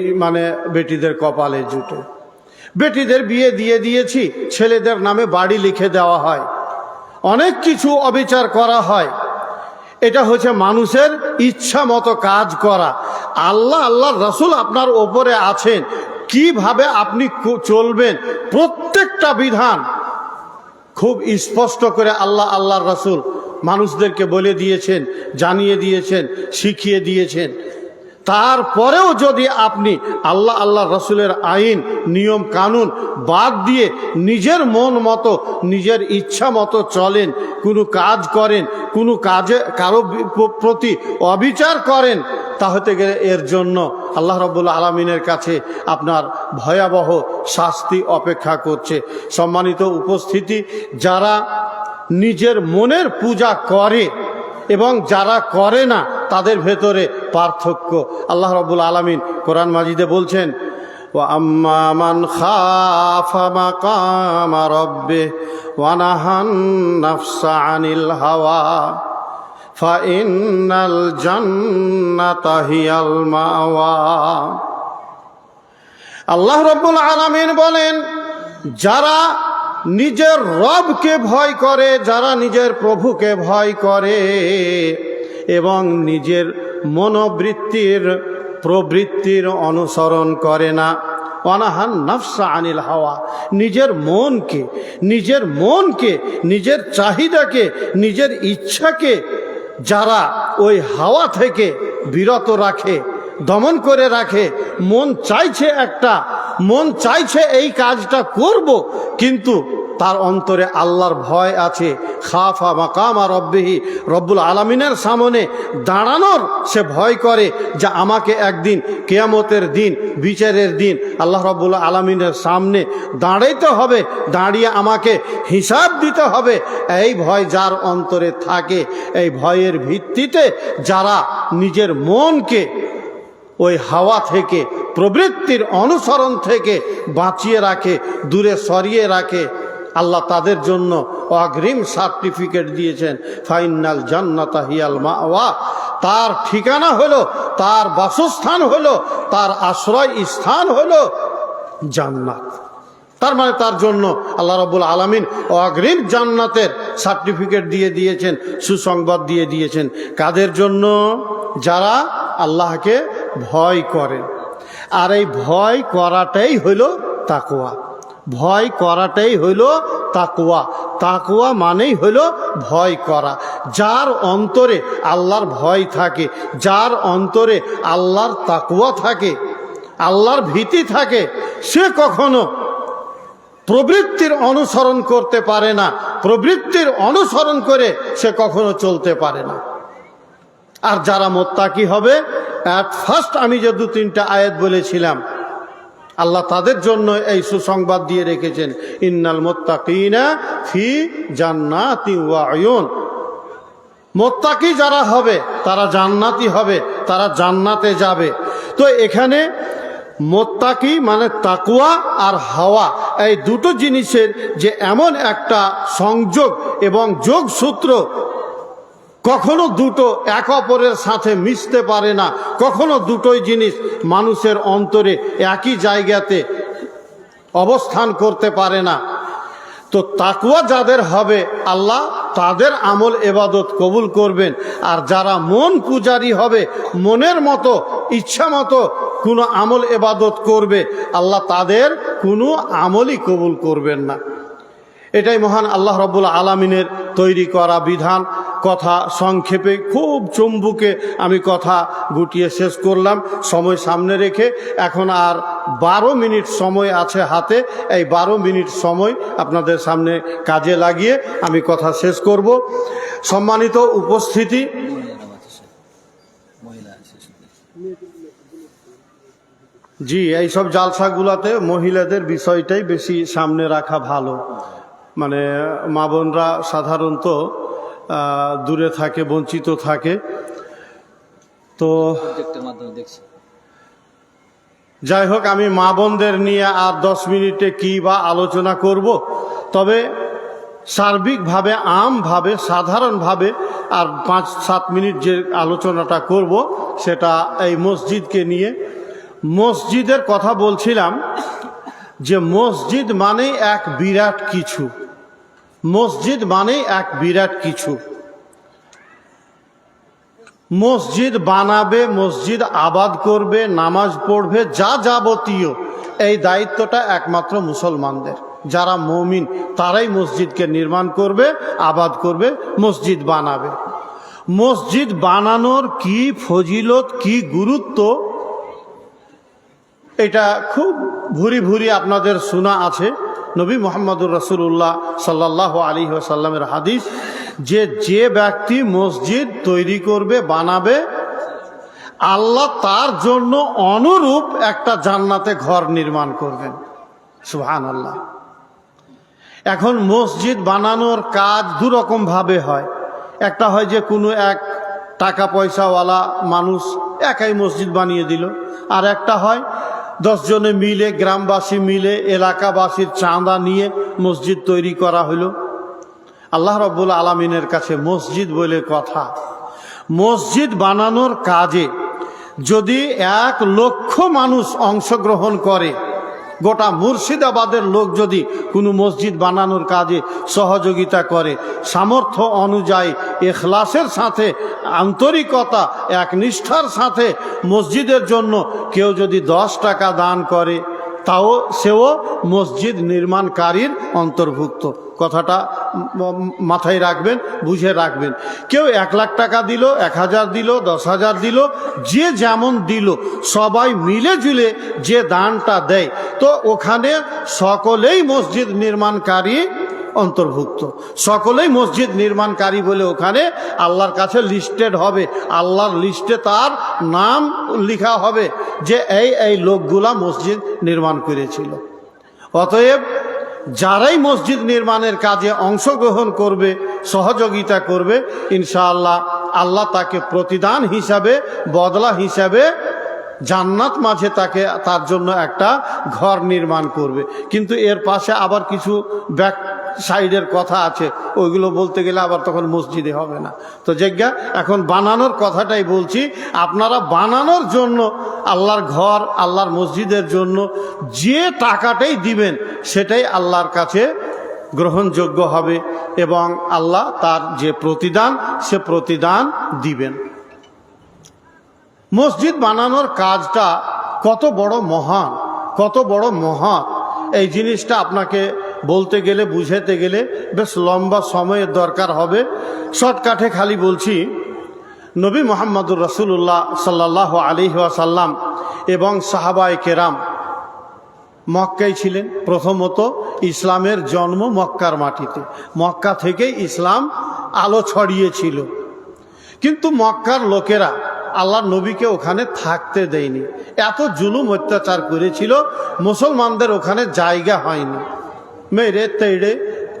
বেটিদের কপালে জুটে। বেটিদের বিয়ে দিয়ে দিয়েছি, ছেলেদের নামে বাড়ি লিখে দেওয়া হয়, অনেক কিছু অবিচার করা হয়। এটা হচ্ছে মানুষের ইচ্ছা মতো কাজ করা। আল্লাহর রাসূল আপনার ওপরে আছেন, কিভাবে আপনি চলবেন প্রত্যেকটা বিধান খুব স্পষ্ট করে আল্লাহর রাসূল মানুষদেরকে বলে দিয়েছেন, জানিয়ে দিয়েছেন, শিখিয়ে দিয়েছেন। তারপরেও যদি আপনি আল্লাহর রাসূলের আইন, নিয়ম কানুন বাদ দিয়ে নিজের মন মতো, নিজের ইচ্ছা মতো চলেন, কোনো কাজ করেন, কোনো কাজে কারো প্রতি অবিচার করেন, তা হতে গেলে এর জন্য আল্লাহ রাব্বুল আলামিনের কাছে আপনার ভয়াবহ শাস্তি অপেক্ষা করছে। সম্মানিত উপস্থিতি, যারা নিজের মনের পূজা করে এবং যারা করে না, তাদের ভেতরে পার্থক্য। আল্লাহ রাব্বুল আলামিন কোরআন মাজিদে বলছেন, ওয়া আম্মা মান খাফা মাকামা রাব্বিহি ওয়া নাহান নাফসা আনিল হাওয়া ফাইন্নাল জান্নাতা হিয়াল মাওয়া। আল্লাহ রাব্বুল আলামিন বলেন, যারা নিজের রবকে ভয় করে, যারা নিজের প্রভুকে ভয় করে এবং নিজের মনোবৃত্তির প্রবৃত্তির অনুসরণ করে না, অনাহান নাফসা আনিল হাওয়া, নিজের মনকে, নিজের চাহিদাকে, নিজের ইচ্ছাকে যারা ওই হাওয়া থেকে বিরত রাখে, দমন করে রাখে, মন চাইছে একটা, মন চাইছে এই কাজটা করব, কিন্তু তার অন্তরে আল্লাহর ভয় আছে। খাফা মাকামা রব্বিহি, রব্বুল আলামিনের সামনে দাঁড়ানোর সে ভয় করে যে আমাকে একদিন কিয়ামতের দিন, বিচারের দিন আল্লাহ রব্বুল আলামিনের সামনে দাঁড়াইতে হবে, দাঁড়িয়ে আমাকে হিসাব দিতে হবে। এই ভয় যার অন্তরে থাকে, এই ভয়ের ভিত্তিতে যারা নিজের মনকে ওই হাওয়া থেকে, প্রবৃত্তির অনুসরণ থেকে বাঁচিয়ে রাখে, দূরে সরিয়ে রাখে, আল্লাহ তাদের জন্য অগ্রিম সার্টিফিকেট দিয়েছেন, ফাইনাল জান্নাতা হিয়াল মাওয়া। তার ঠিকানা হলো, তার বাসস্থান হলো, তার আশ্রয় স্থান হলো জান্নাত। তার মানে তার জন্য আল্লাহ রাব্বুল আলামিন অগ্রিম জান্নাতের সার্টিফিকেট দিয়ে দিয়েছেন, সুসংবাদ দিয়ে দিয়েছেন। কাদের জন্য? যারা আল্লাহকে ভয় করেন। আর এই ভয় করাটাই হইল তাকওয়া। ভয় করাটাই হইল তাকওয়া। তাকওয়া মানেই হইল ভয় করা। যার অন্তরে আল্লাহর ভয় থাকে, যার অন্তরে আল্লাহর তাকওয়া থাকে, আল্লাহর ভীতি থাকে, সে কখনো প্রবৃত্তির অনুসরণ করতে পারে না, প্রবৃত্তির অনুসরণ করে সে কখনো চলতে পারে না। আর যারা মুত্তাকি হবে, অ্যাট ফার্স্ট আমি যে 2-3টা আয়াত বলেছিলাম, আল্লাহ তাদের জন্য এই সুসংবাদ দিয়ে রেখেছেন, ইন্নাল মুত্তাকিনা ফি জান্নাতি ওয়া উয়ুন। মুত্তাকি যারা হবে তারা জান্নাতি হবে, তারা জান্নাতে যাবে। তো এখানে মুত্তাকি মানে তাকওয়া আর হাওয়া, এই দুটো জিনিসের যে এমন একটা সংযোগ এবং যোগসূত্র, কখনো দুটো এক অপরের সাথে মিশতে পারে না, কখনো দুটোই জিনিস মানুষের অন্তরে একই জায়গাতে অবস্থান করতে পারে না। তো তাকওয়া যাদের হবে, আল্লাহ তাদের আমল এবাদত কবুল করবেন। আর যারা মন পূজারী হবে, মনের মতো ইচ্ছা মতো কোনো আমল এবাদত করবে, আল্লাহ তাদের কোনো আমলই কবুল করবেন না। এটাই মহান আল্লাহ রাব্বুল আলামিনের তৈরি করা বিধান। কথা সংক্ষেপে, খুব চুম্বুকে আমি কথা গুটিয়ে শেষ করলাম সময় সামনে রেখে। এখন আর 12 মিনিট সময় আছে হাতে। এই 12 মিনিট সময় আপনাদের সামনে কাজে লাগিয়ে আমি কথা শেষ করব। সম্মানিত উপস্থিতি, জি, এইসব জালসাগুলোতে মহিলাদের বিষয়টাই বেশি সামনে রাখা ভালো। মানে মা বোনরা সাধারণত দূরে থাকে, বঞ্চিত থাকে। তো যাই হোক, আমি মা বোনদের নিয়ে আর 10 মিনিটে কি বা আলোচনা করব। তবে সার্বিকভাবে, আমভাবে, সাধারণভাবে আর 5-7 মিনিট যে আলোচনাটা করব সেটা এই মসজিদকে নিয়ে। মসজিদের কথা বলছিলাম যে মসজিদ মানেই এক বিরাট কিছু। মসজিদ মানেই এক বিরাট কিছু। মসজিদ বানাবে, মসজিদ আবাদ করবে, নামাজ পড়বে, যা যাবতীয় এই দায়িত্বটা একমাত্র মুসলমানদের। যারা মুমিন তারাই মসজিদকে নির্মাণ করবে, আবাদ করবে, মসজিদ বানাবে। মসজিদ বানানোর কি ফজিলত, কি গুরুত্ব, এটা খুব ভুরি ভুরি আপনাদের শোনা আছে। নবী মুহাম্মদুর রাসূলুল্লাহ সাল্লাল্লাহু আলাইহি ওয়াসাল্লামের হাদিস, যে ব্যক্তি মসজিদ তৈরি করবে, বানাবে, আল্লাহ তার জন্য অনুরূপ একটা জান্নাতে ঘর নির্মাণ করবেন। সুবহানাল্লাহ। এখন মসজিদ বানানোর কাজ দুরকম ভাবে হয়। একটা হয় যে কোনো এক টাকা পয়সাওয়ালা মানুষ একাই মসজিদ বানিয়ে দিল। আর একটা হয় 10 জনে মিলে, গ্রামবাসী মিলে, এলাকাবাসীর চাঁদা নিয়ে মসজিদ তৈরি করা হলো। আল্লাহ রাব্বুল আলামিনের কাছে মসজিদ বলে কথা। মসজিদ বানানোর কাজে যদি 1 লক্ষ মানুষ অংশগ্রহণ করে, গোটা মুর্শিদাবাদের লোক যদি কোনো মসজিদ বানানোর কাজে সহযোগিতা করে, সামর্থ্য অনুযায়ী ইখলাসের সাথে, আন্তরিকতা, একনিষ্ঠার সাথে মসজিদের জন্য কেউ যদি 10 টাকা দান করে, সেও মসজিদ নির্মাণকারীর অন্তর্ভুক্ত। কথাটা মাথায় রাখবেন, বুঝে রাখবেন। কেউ 1 লাখ টাকা দিল, 1000 দিল, 10,000 দিল, যে যেমন দিল, সবাই মিলে জুলে যে দানটা দেয়, তো ওখানে সকলেই মসজিদ নির্মাণকারী অন্তর্ভুক্ত। সকলেই মসজিদ নির্মাণকারী বলে ওখানে আল্লাহর কাছে লিস্টেড হবে, আল্লাহর লিস্টে তার নাম লেখা হবে যে এই লোকগুলা মসজিদ নির্মাণ করেছিল। অতএব যারাই মসজিদ নির্মাণের কাজে অংশগ্রহণ করবে, সহযোগিতা করবে, ইনশাআল্লাহ আল্লাহ তাকে প্রতিদান হিসাবে, বদলা হিসাবে জান্নাত মাঝে তার জন্য একটা ঘর নির্মাণ করবে। কিন্তু এর পাশে আবার কিছু ব্যাক সাইডের কথা আছে, ওইগুলো বলতে গেলে আবার তখন মসজিদে হবে না। তো যেজ্ঞা এখন বানানোর কথাটাই বলছি, আপনারা বানানোর জন্য আল্লাহর ঘর, আল্লাহর মসজিদের জন্য যে টাকাটাই দিবেন সেটাই আল্লাহর কাছে গ্রহণযোগ্য হবে এবং আল্লাহ তার যে প্রতিদান, সে প্রতিদান দিবেন। মসজিদ বানানোর কাজটা কত বড় মহান, কত বড় মহৎ, এই জিনিসটা আপনাকে বলতে গেলে, বুঝাতে গেলে বেশ লম্বা সময়ের দরকার হবে। শর্টকাটে খালি বলছি, নবী মুহাম্মদুর রাসূলুল্লাহ সাল্লাল্লাহু আলাইহি ওয়াসাল্লাম এবং সাহাবায়ে কেরাম মক্কায় ছিলেন। প্রথমত ইসলামের জন্ম মক্কার মাটিতে, মক্কা থেকেই ইসলাম আলো ছড়িয়েছিল। কিন্তু মক্কার লোকেরা আল্লাহর নবীকে ওখানে থাকতে দেয়নি, এত জুলুম অত্যাচার করেছিল, মুসলমানদের ওখানে জায়গা হয়নি। মেরে তেড়ে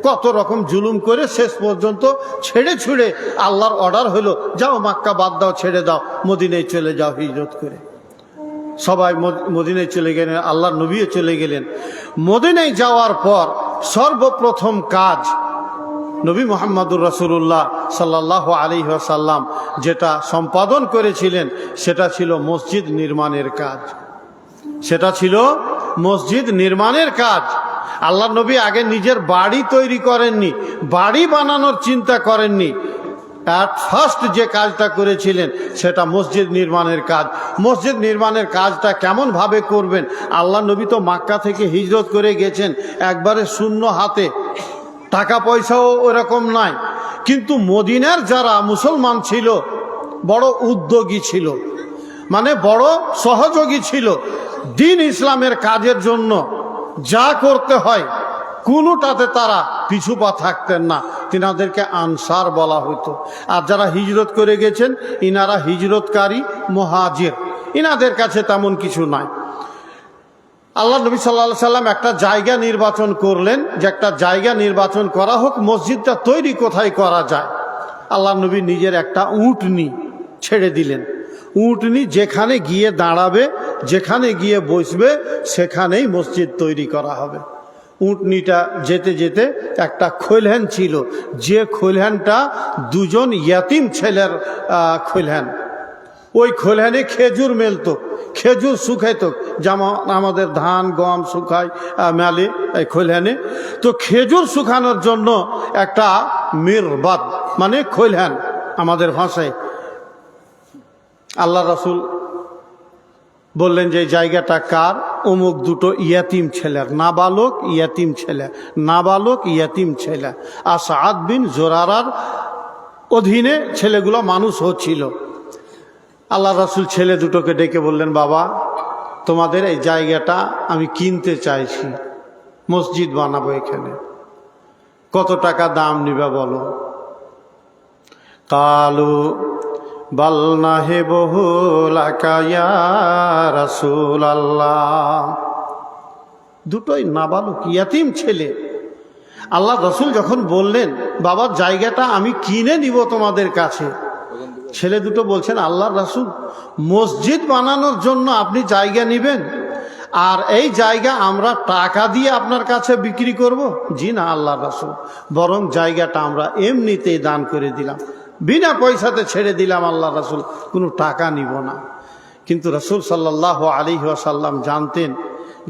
কত রকম জুলুম করে শেষ পর্যন্ত ছেড়ে ছুড়ে আল্লাহর অর্ডার হলো, যাও মক্কা বাদ দাও, ছেড়ে দাও, মদিনায় চলে যাও হিজরত করে। সবাই মদিনায় চলে গেলেন, আল্লাহর নবীও চলে গেলেন। মদিনায় যাওয়ার পর সর্বপ্রথম কাজ নবী মুহাম্মদুর রাসূলুল্লাহ সাল্লাল্লাহু আলাইহি ওয়াসাল্লাম যেটা সম্পাদন করেছিলেন সেটা ছিল মসজিদ নির্মাণের কাজ। সেটা ছিল মসজিদ নির্মাণের কাজ। আল্লাহর নবী আগে নিজের বাড়ি তৈরি করেননি, বাড়ি বানানোর চিন্তা করেননি। অ্যাট ফার্স্ট যে কাজটা করেছিলেন সেটা মসজিদ নির্মাণের কাজ। মসজিদ নির্মাণের কাজটা কেমনভাবে করবেন? আল্লাহর নবী তো মক্কা থেকে হিজরত করে গেছেন একবারে শূন্য হাতে, টাকা পয়সাও ওরকম নাই, কিন্তু মদিনার যারা মুসলমান ছিল বড় উদ্যোগী ছিল, মানে বড় সহযোগী ছিল। দ্বীন ইসলামের কাজের জন্য যা করতে হয় কোনোটাতে তারা পিছুপা থাকতেন না, তিনাদেরকে আনসার বলা হতো। আর যারা হিজরত করে গেছেন ইনারা হিজরতকারী মুহাজির, ইনাদের কাছে তেমন কিছু নাই। আল্লাহ নবী সাল্লাল্লাহু আলাইহি সাল্লাম একটা জায়গা নির্বাচন করলেন, যে একটা জায়গা নির্বাচন করা হোক, মসজিদটা তৈরি কোথায় করা যায়। আল্লাহ নবী নিজের একটা উটনি ছেড়ে দিলেন। উটনি যেখানে গিয়ে দাঁড়াবে, যেখানে গিয়ে বসবে, সেখানেই মসজিদ তৈরি করা হবে। উটনিটা যেতে যেতে একটা খৈলহান ছিল, যে খৈলহানটা দুজন ইয়াতিম ছেলের খৈলহান। ওই খৈলহানে খেজুর মেলতো, খেজুর শুকাইতো, যেমন আমাদের ধান গম শুকায় মেলে এই খৈলহানে। তো খেজুর শুকানোর জন্য একটা মিরবাদ মানে খৈলহান আমাদের ভাষায়। আল্লাহ রাসূল বললেন যে জায়গাটা কার? অমুক দুটো ইয়াতিম ছেলের, নাবালক ইয়াতিম ছেলে, নাবালক ইয়াতিম ছেলে। আর সাদ বিন জোরারার অধীনে ছেলেগুলো মানুষ হচ্ছিল। আল্লাহ রাসূল ছেলে দুটোকে ডেকে বললেন, বাবা তোমাদের এই জায়গাটা আমি কিনতে চাইছি, মসজিদ বানাবো এখানে, কত টাকা দাম নিবা বলো? কালু বাল নাহে বহুলাকা ইয়া রাসূলাল্লাহ। দুটোই নাবালক ইয়াতিম ছেলে। আল্লাহ রাসূল যখন বললেন, বাবা জায়গাটা আমি কিনে নিব তোমাদের কাছে, ছেলে দুটো বলছেন, আল্লাহর রাসূল মসজিদ বানানোর জন্য আপনি জায়গা নেবেন, আর এই জায়গা আমরা টাকা দিয়ে আপনার কাছে বিক্রি করব? জি না আল্লাহর রাসূল, বরং জায়গাটা আমরা এমনিতেই দান করে দিলাম, বিনা পয়সাতে ছেড়ে দিলাম আল্লাহর রাসূল, কোনো টাকা নিব না। কিন্তু রাসূল সাল্লাল্লাহু আলাইহি ওয়াসাল্লাম জানতেন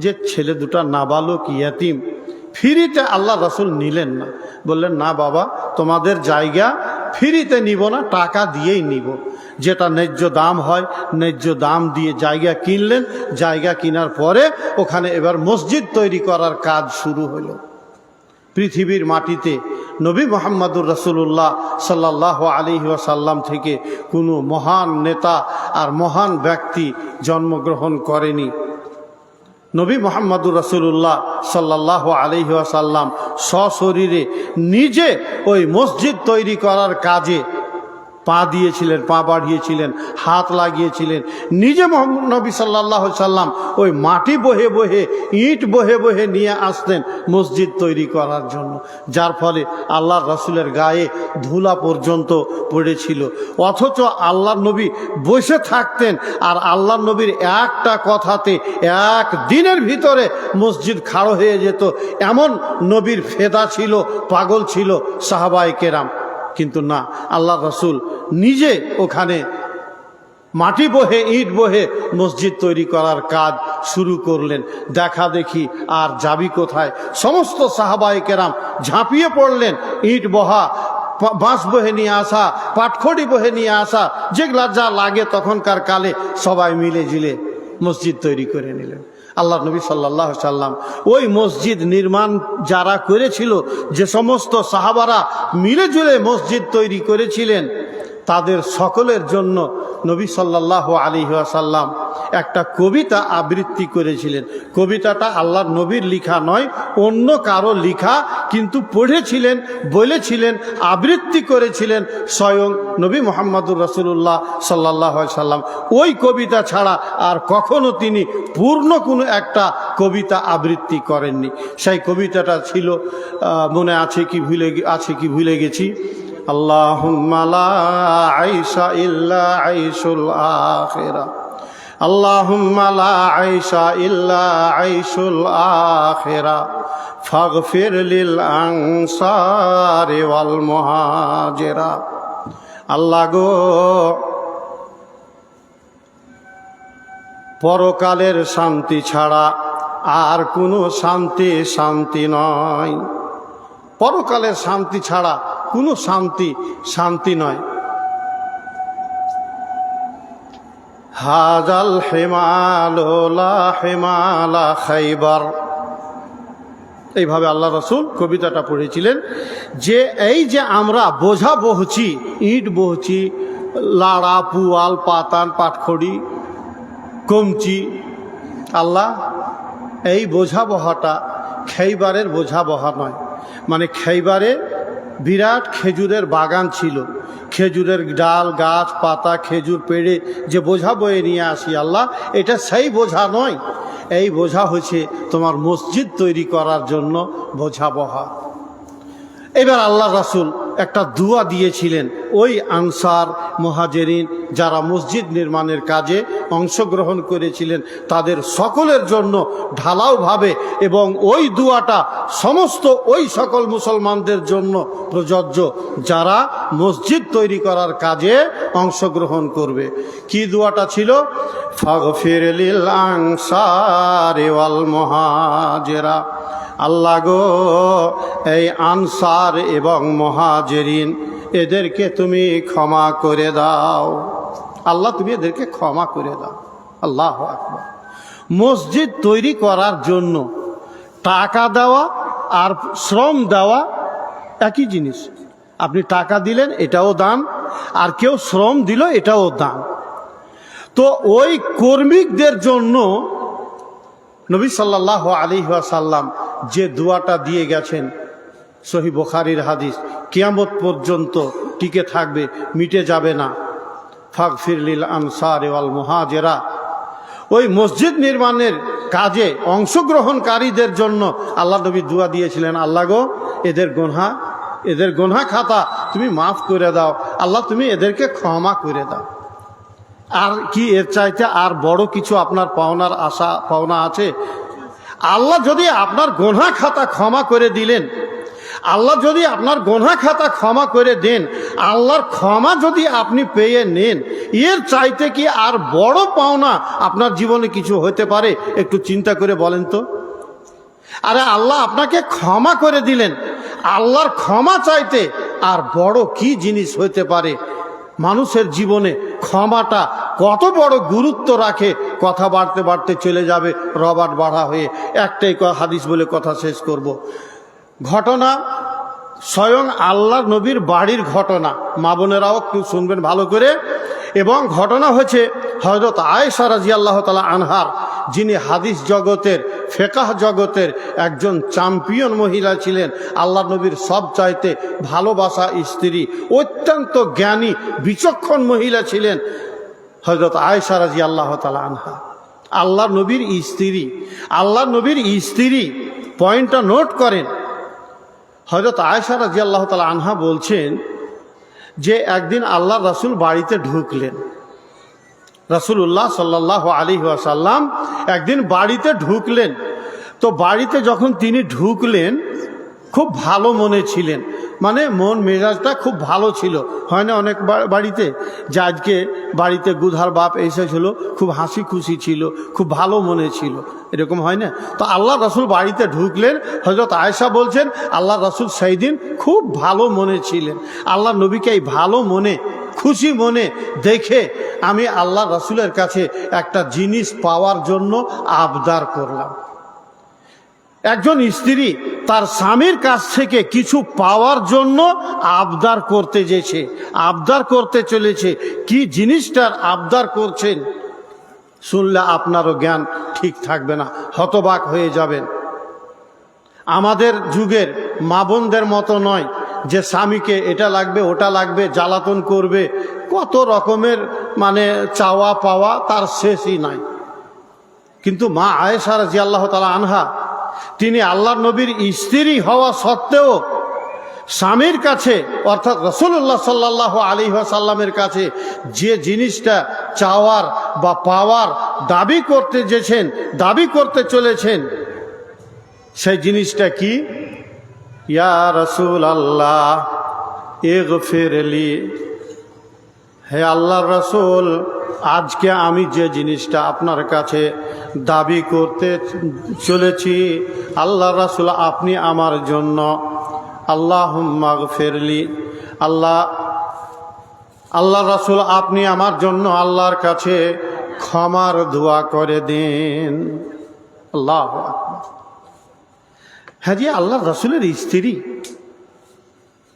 যে ছেলে দুটা নাবালক ইয়াতিম, ফ্রিতে আল্লাহ রাসূল নিলেন না। বললেন, না বাবা তোমাদের জায়গা ফ্রিতে নিব না, টাকা দিয়েই নিব। যেটা ন্যায্য দাম হয়, ন্যায্য দাম দিয়ে জায়গা কিনলেন। জায়গা কেনার পরে ওখানে এবার মসজিদ তৈরি করার কাজ শুরু হলো। পৃথিবীর মাটিতে নবী মুহাম্মদুর রাসূলুল্লাহ সাল্লাল্লাহু আলাইহি ওয়াসাল্লাম থেকে কোনো মহান নেতা আর মহান ব্যক্তি জন্মগ্রহণ করেনি। নবী মুহাম্মদুর রাসূলুল্লাহ সাল্লাল্লাহু আলাইহি ওয়াসাল্লাম সশরীরে নিজে ওই মসজিদ তৈরি করার কাজে পা দিয়েছিলেন, পা বাড়িয়েছিলেন, হাত লাগিয়েছিলেন। নিজে নবী সাল্লাল্লাহু আলাইহি সাল্লাম ওই মাটি বহে বহে, ইট বহে বহে নিয়ে আসতেন মসজিদ তৈরি করার জন্য, যার ফলে আল্লাহর রাসূলের গায়ে ধুলা পর্যন্ত পড়েছিল। অথচ আল্লাহর নবী বসে থাকতেন, আর আল্লাহর নবীর একটা কথাতে এক দিনের ভিতরে মসজিদ খাড়ো হয়ে যেত। এমন নবীর ফেদা ছিল, পাগল ছিল সাহাবায়ে কেরাম। কিন্তু না, আল্লাহর রাসূল নিজে ওখানে মাটি বহে, ইট বহে মসজিদ তৈরি করার কাজ শুরু করলেন। দেখা দেখি আর যাবি কোথায়? সমস্ত সাহাবায়ে কেরাম ঝাঁপিয়ে পড়লেন। ইট বহা, বাঁশ বহে নিয়ে আসা, পাটখড়ি বহে নিয়ে আসা, যেগুলা যা লাগে তখনকার কালে সবাই মিলে ঝিলে মসজিদ তৈরি করে নিলেন। আল্লাহ নবী সাল্লাল্লাহু আলাইহি সাল্লাম ওই মসজিদ নির্মাণ যারা করেছিল, যে সমস্ত সাহাবারা মিলেজুলে মসজিদ তৈরি করেছিলেন, তাদের সকলের জন্য নবী সাল্লাল্লাহু আলাইহি ওয়াসাল্লাম একটা কবিতা আবৃত্তি করেছিলেন। কবিতাটা আল্লাহর নবীর লিখা নয়, অন্য কারো লিখা, কিন্তু পড়েছিলেন, বলেছিলেন, আবৃত্তি করেছিলেন স্বয়ং নবী মুহাম্মদুর রাসূলুল্লাহ সাল্লাল্লাহু আলাইহি সাল্লাম। ওই কবিতা ছাড়া আর কখনো তিনি পূর্ণ কোনো একটা কবিতা আবৃত্তি করেননি। সেই কবিতাটা ছিল, মনে আছে কি ভুলে গেছি, আল্লাহুম্মা লা আইশা ইল্লা আইশুল আখিরা, আল্লাহুম্মা লা আইশা ইল্লা আইশুল আখিরা, ফাগফির লিল আনসারি ওয়াল মুহাজিরা। আল্লাহ গো, পরকালের শান্তি ছাড়া আর কোনো শান্তি নয়। পরকালের শান্তি ছাড়া কোনো শান্তি নয়। হাজাল হিমালা হিমালা খাইবার, এইভাবে আল্লাহ রাসূল কবিতাটা পড়েছিলেন। যে এই যে আমরা বোঝা বহছি, ইট বহছি, লাড়া, পুয়াল, পাতান, পাটখড়ি, কমচি, আল্লাহ এই বোঝা বহাটা খাইবারের বোঝা বহা নয়। মানে খাইবারে বিরাট খেজুরের বাগান ছিল, খেজুরের ডাল, গাছ, পাতা, খেজুর পেড়ে যে বোঝা বয়ে নিয়ে আসি, আল্লাহ এটা সেই বোঝা নয়। এই বোঝা হচ্ছে তোমার মসজিদ তৈরি করার জন্য বোঝা বহা। এবার আল্লাহ রাসূল একটা দুয়া দিয়েছিলেন ওই আনসার মুহাজিরিন যারা মসজিদ নির্মাণের কাজে অংশগ্রহণ করেছিলেন তাদের সকলের জন্য ঢালাওভাবে, এবং ওই দুয়াটা সমস্ত ওই সকল মুসলমানদের জন্য প্রযোজ্য যারা মসজিদ তৈরি করার কাজে অংশগ্রহণ করবে। কি দুয়াটা ছিল? ফাগফির লিল আনসারি ওয়াল মুহাজিরা, আল্লাহ গো এই আনসার এবং মুহাজিরিন এদেরকে তুমি ক্ষমা করে দাও। আল্লাহ তুমি এদেরকে ক্ষমা করে দাও। আল্লাহু আকবার। মসজিদ তৈরি করার জন্য টাকা দেওয়া আর শ্রম দেওয়া একই জিনিস। আপনি টাকা দিলেন, এটাও দান, আর কেউ শ্রম দিল, এটাও দান। তো ওই কর্মীদের জন্য নবী সাল্লাল্লাহু আলাইহি ওয়াসাল্লাম যে দোয়াটা দিয়ে গেছেন, সহিহ বুখারীর হাদিস, কিয়ামত পর্যন্ত টিকে থাকবে, মিটে যাবে না। ফাগফির লিল আনসারি ওয়াল মুহাজিরা, ওই মসজিদ নির্মাণের কাজে অংশগ্রহণকারীদের জন্য আল্লাহ নবী দোয়া দিয়েছিলেন, আল্লাহ গো এদের গুনাহ খাতা তুমি মাফ করে দাও, আল্লাহ তুমি এদেরকে ক্ষমা করে দাও। আর কি এর চাইতে আর বড় কিছু আপনার পাওনা আছে? আল্লাহ যদি আপনার গুনাহ খাতা ক্ষমা করে দিলেন, আল্লাহ যদি আপনার গুনাহ খাতা ক্ষমা করে দেন, আল্লাহর ক্ষমা যদি আপনি পেয়ে নেন, এর চাইতে কি আর বড় পাওনা আপনার জীবনে কিছু হতে পারে? একটু চিন্তা করে বলেন তো। আরে আল্লাহ আপনাকে ক্ষমা করে দিলেন, আল্লাহর ক্ষমা চাইতে আর বড় কি জিনিস হতে পারে? মানুষের জীবনে ক্ষমাটা কত বড় গুরুত্ব রাখে। কথা বাড়তে বাড়তে চলে যাবে রবার্ট বাড়া হয়ে। একটাই হাদিস বলে কথা শেষ করব। ঘটনা স্বয়ং আল্লাহ নবীর বাড়ির ঘটনা, মা বোনেরাও একটু শুনবেন ভালো করে। এবং ঘটনা হচ্ছে হযরত আয়েশা রাদিয়াল্লাহু তাআলা আনহার, যিনি হাদিস জগতের, ফিকহ জগতের একজন চ্যাম্পিয়ন মহিলা ছিলেন, আল্লাহ নবীর সবচাইতে ভালোবাসা স্ত্রী, অত্যন্ত জ্ঞানী বিচক্ষণ মহিলা ছিলেন হযরত আয়েশা রাদিয়াল্লাহু তাআলা আনহা। আল্লাহ নবীর স্ত্রী, আল্লাহ নবীর স্ত্রী, পয়েন্টটা নোট করেন। হযরত আয়েশা রাদিয়াল্লাহু তাআলা আনহা বলছেন যে একদিন আল্লাহ রাসূল বাড়িতে ঢুকলেন। রাসূলুল্লাহ সাল্লাল্লাহু আলাইহি ওয়াসাল্লাম একদিন বাড়িতে ঢুকলেন। তো বাড়িতে যখন তিনি ঢুকলেন খুব ভালো মনে ছিলেন, মানে মন মেজাজটা খুব ভালো ছিল। হয় না অনেক বাড়িতে যে আজকে বাড়িতে গুধার বাপ এসেছিল, খুব হাসি খুশি ছিল, খুব ভালো মনে ছিল, এরকম হয় না? তো আল্লাহ রাসূল বাড়িতে ঢুকলেন, হযরত আয়েশা বলছেন আল্লাহ রাসূল সেই দিন খুব ভালো মনে ছিলেন। আল্লাহ নবীকে এই ভালো মনে, খুশি মনে দেখে আমি আল্লাহ রাসূলের কাছে একটা জিনিস পাওয়ার জন্য আবদার করলাম। একজন স্ত্রী তার স্বামীর কাছ থেকে কিছু পাওয়ার জন্য আবদার করতে যেছে, আবদার করতে চলেছে। কি জিনিসটার আবদার করছেন শুনলে আপনারও জ্ঞান ঠিক থাকবে না, হতবাক হয়ে যাবেন। আমাদের যুগের মা বোনদের মতো নয় যে স্বামীকে এটা লাগবে ওটা লাগবে জ্বালাতন করবে, কত রকমের মানে চাওয়া পাওয়া তার শেষই নাই। কিন্তু মা আয়েশা রাদিয়াল্লাহু তাআলা আনহা, তিনি আল্লাহ নবীর স্ত্রী হওয়া সত্ত্বেও স্বামীর কাছে অর্থাৎ রাসূলুল্লাহ সাল্লাল্লাহু আলাইহি ওয়াসাল্লামের কাছে যে জিনিসটা চাওয়ার বা পাওয়ার দাবি করতে যেছেন, দাবি করতে চলেছেন, সেই জিনিসটা কি? ইয়া রাসূলাল্লাহ ইগফিরলি, হে আল্লাহর রাসূল, আজকে আমি যে জিনিসটা আপনার কাছে দাবি করতে চলেছি, আল্লাহ রাসূল আপনি আমার জন্য আল্লাহুম্মা গফিরলি, আল্লাহ রাসূল আপনি আমার জন্য আল্লাহর কাছে ক্ষমার দোয়া করে দিন। আল্লাহু আকবার। হ্যাঁ জি, আল্লাহ রাসূলের স্ত্রী,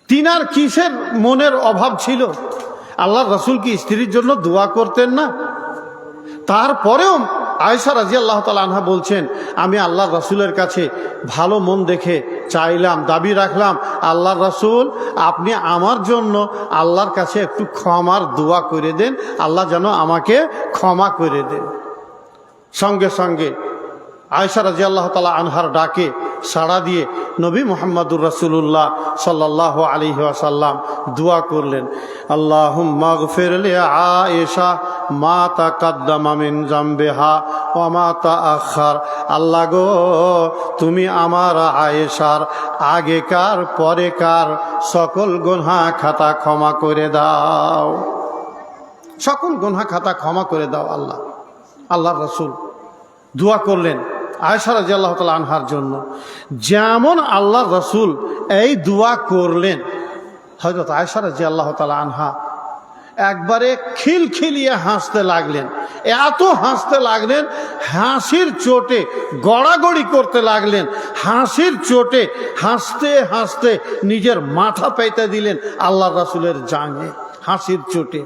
তিনার কিসের মনের অভাব ছিল? আল্লাহ রাসূল কি স্ত্রীর জন্য দোয়া করতেন না? তারপরেও আয়েশা রাদিয়াল্লাহু তাআলা আনহা বলছেন আমি আল্লাহ রাসূলের কাছে ভালো মন দেখে চাইলাম, দাবি রাখলাম, আল্লাহ রাসূল আপনি আমার জন্য আল্লাহর কাছে একটু ক্ষমার দোয়া করে দেন, আল্লাহ যেন আমাকে ক্ষমা করে দেন। সঙ্গে সঙ্গে আয়েশা রাদিয়াল্লাহু তাআলা আনহার ডাকে সাড়া দিয়ে নবী মুহাম্মদুর রাসূলুল্লাহ সাল্লাল্লাহু আলাইহি ওয়াসাল্লাম দোয়া করলেন, আল্লাহুম্মা গফির লি আয়েশা মা তাকাদ্দামা মিন যামবিহা ওয়া মা তাআখার। আল্লাহ গো, তুমি আমার আয়েশার আগেকার পরেকার সকল গুনাহ খাতা ক্ষমা করে দাও, সকল গুনাহ খাতা ক্ষমা করে দাও আল্লাহ। আল্লাহর রাসূল দোয়া করলেন আয়েশা রাদিয়াল্লাহু তাআলা আনহার জন্য। যেমন আল্লাহর রাসূল এই দোয়া করলেন, হযরত আয়েশা রাদিয়াল্লাহু তাআলা আনহা একবারে খিলখিলিয়ে হাসতে লাগলেন, এত হাসতে লাগলেন, হাসির চোটে গড়াগড়ি করতে লাগলেন, হাসির চোটে হাসতে হাসতে নিজের মাথা পেতে দিলেন আল্লাহর রাসূলের জাঙে, হাসির চোটে।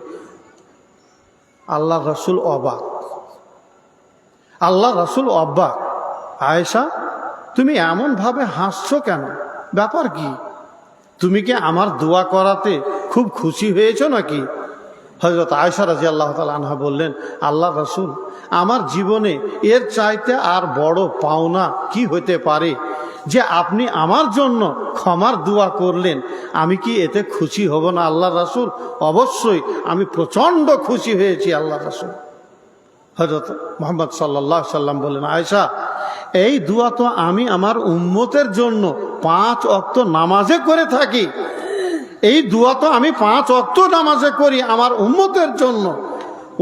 আল্লাহর রাসূল অবাক, আল্লাহ রাসূল অবাক, আয়েশা তুমি এমনভাবে হাসছো কেন? ব্যাপার কি? তুমি কি আমার দোয়া করাতে খুব খুশি হয়েছো নাকি? হযরত আয়েশা রাদিয়াল্লাহু তাআলা আনহা বললেন, আল্লাহ রাসূল আমার জীবনে এর চাইতে আর বড় পাওনা কি হতে পারে যে আপনি আমার জন্য ক্ষমার দোয়া করলেন, আমি কি এতে খুশি হব না আল্লাহ রাসূল? অবশ্যই আমি প্রচণ্ড খুশি হয়েছি আল্লাহ রাসূল। হযরত মুহাম্মদ সাল্লাল্লাহু আলাইহি সাল্লাম বললেন, আয়েশা এই দোয়া তো আমি আমার উম্মতের জন্য 5 ওয়াক্ত নামাজে করে থাকি, এই দোয়া তো আমি 5 ওয়াক্ত নামাজে করি আমার উম্মতের জন্য,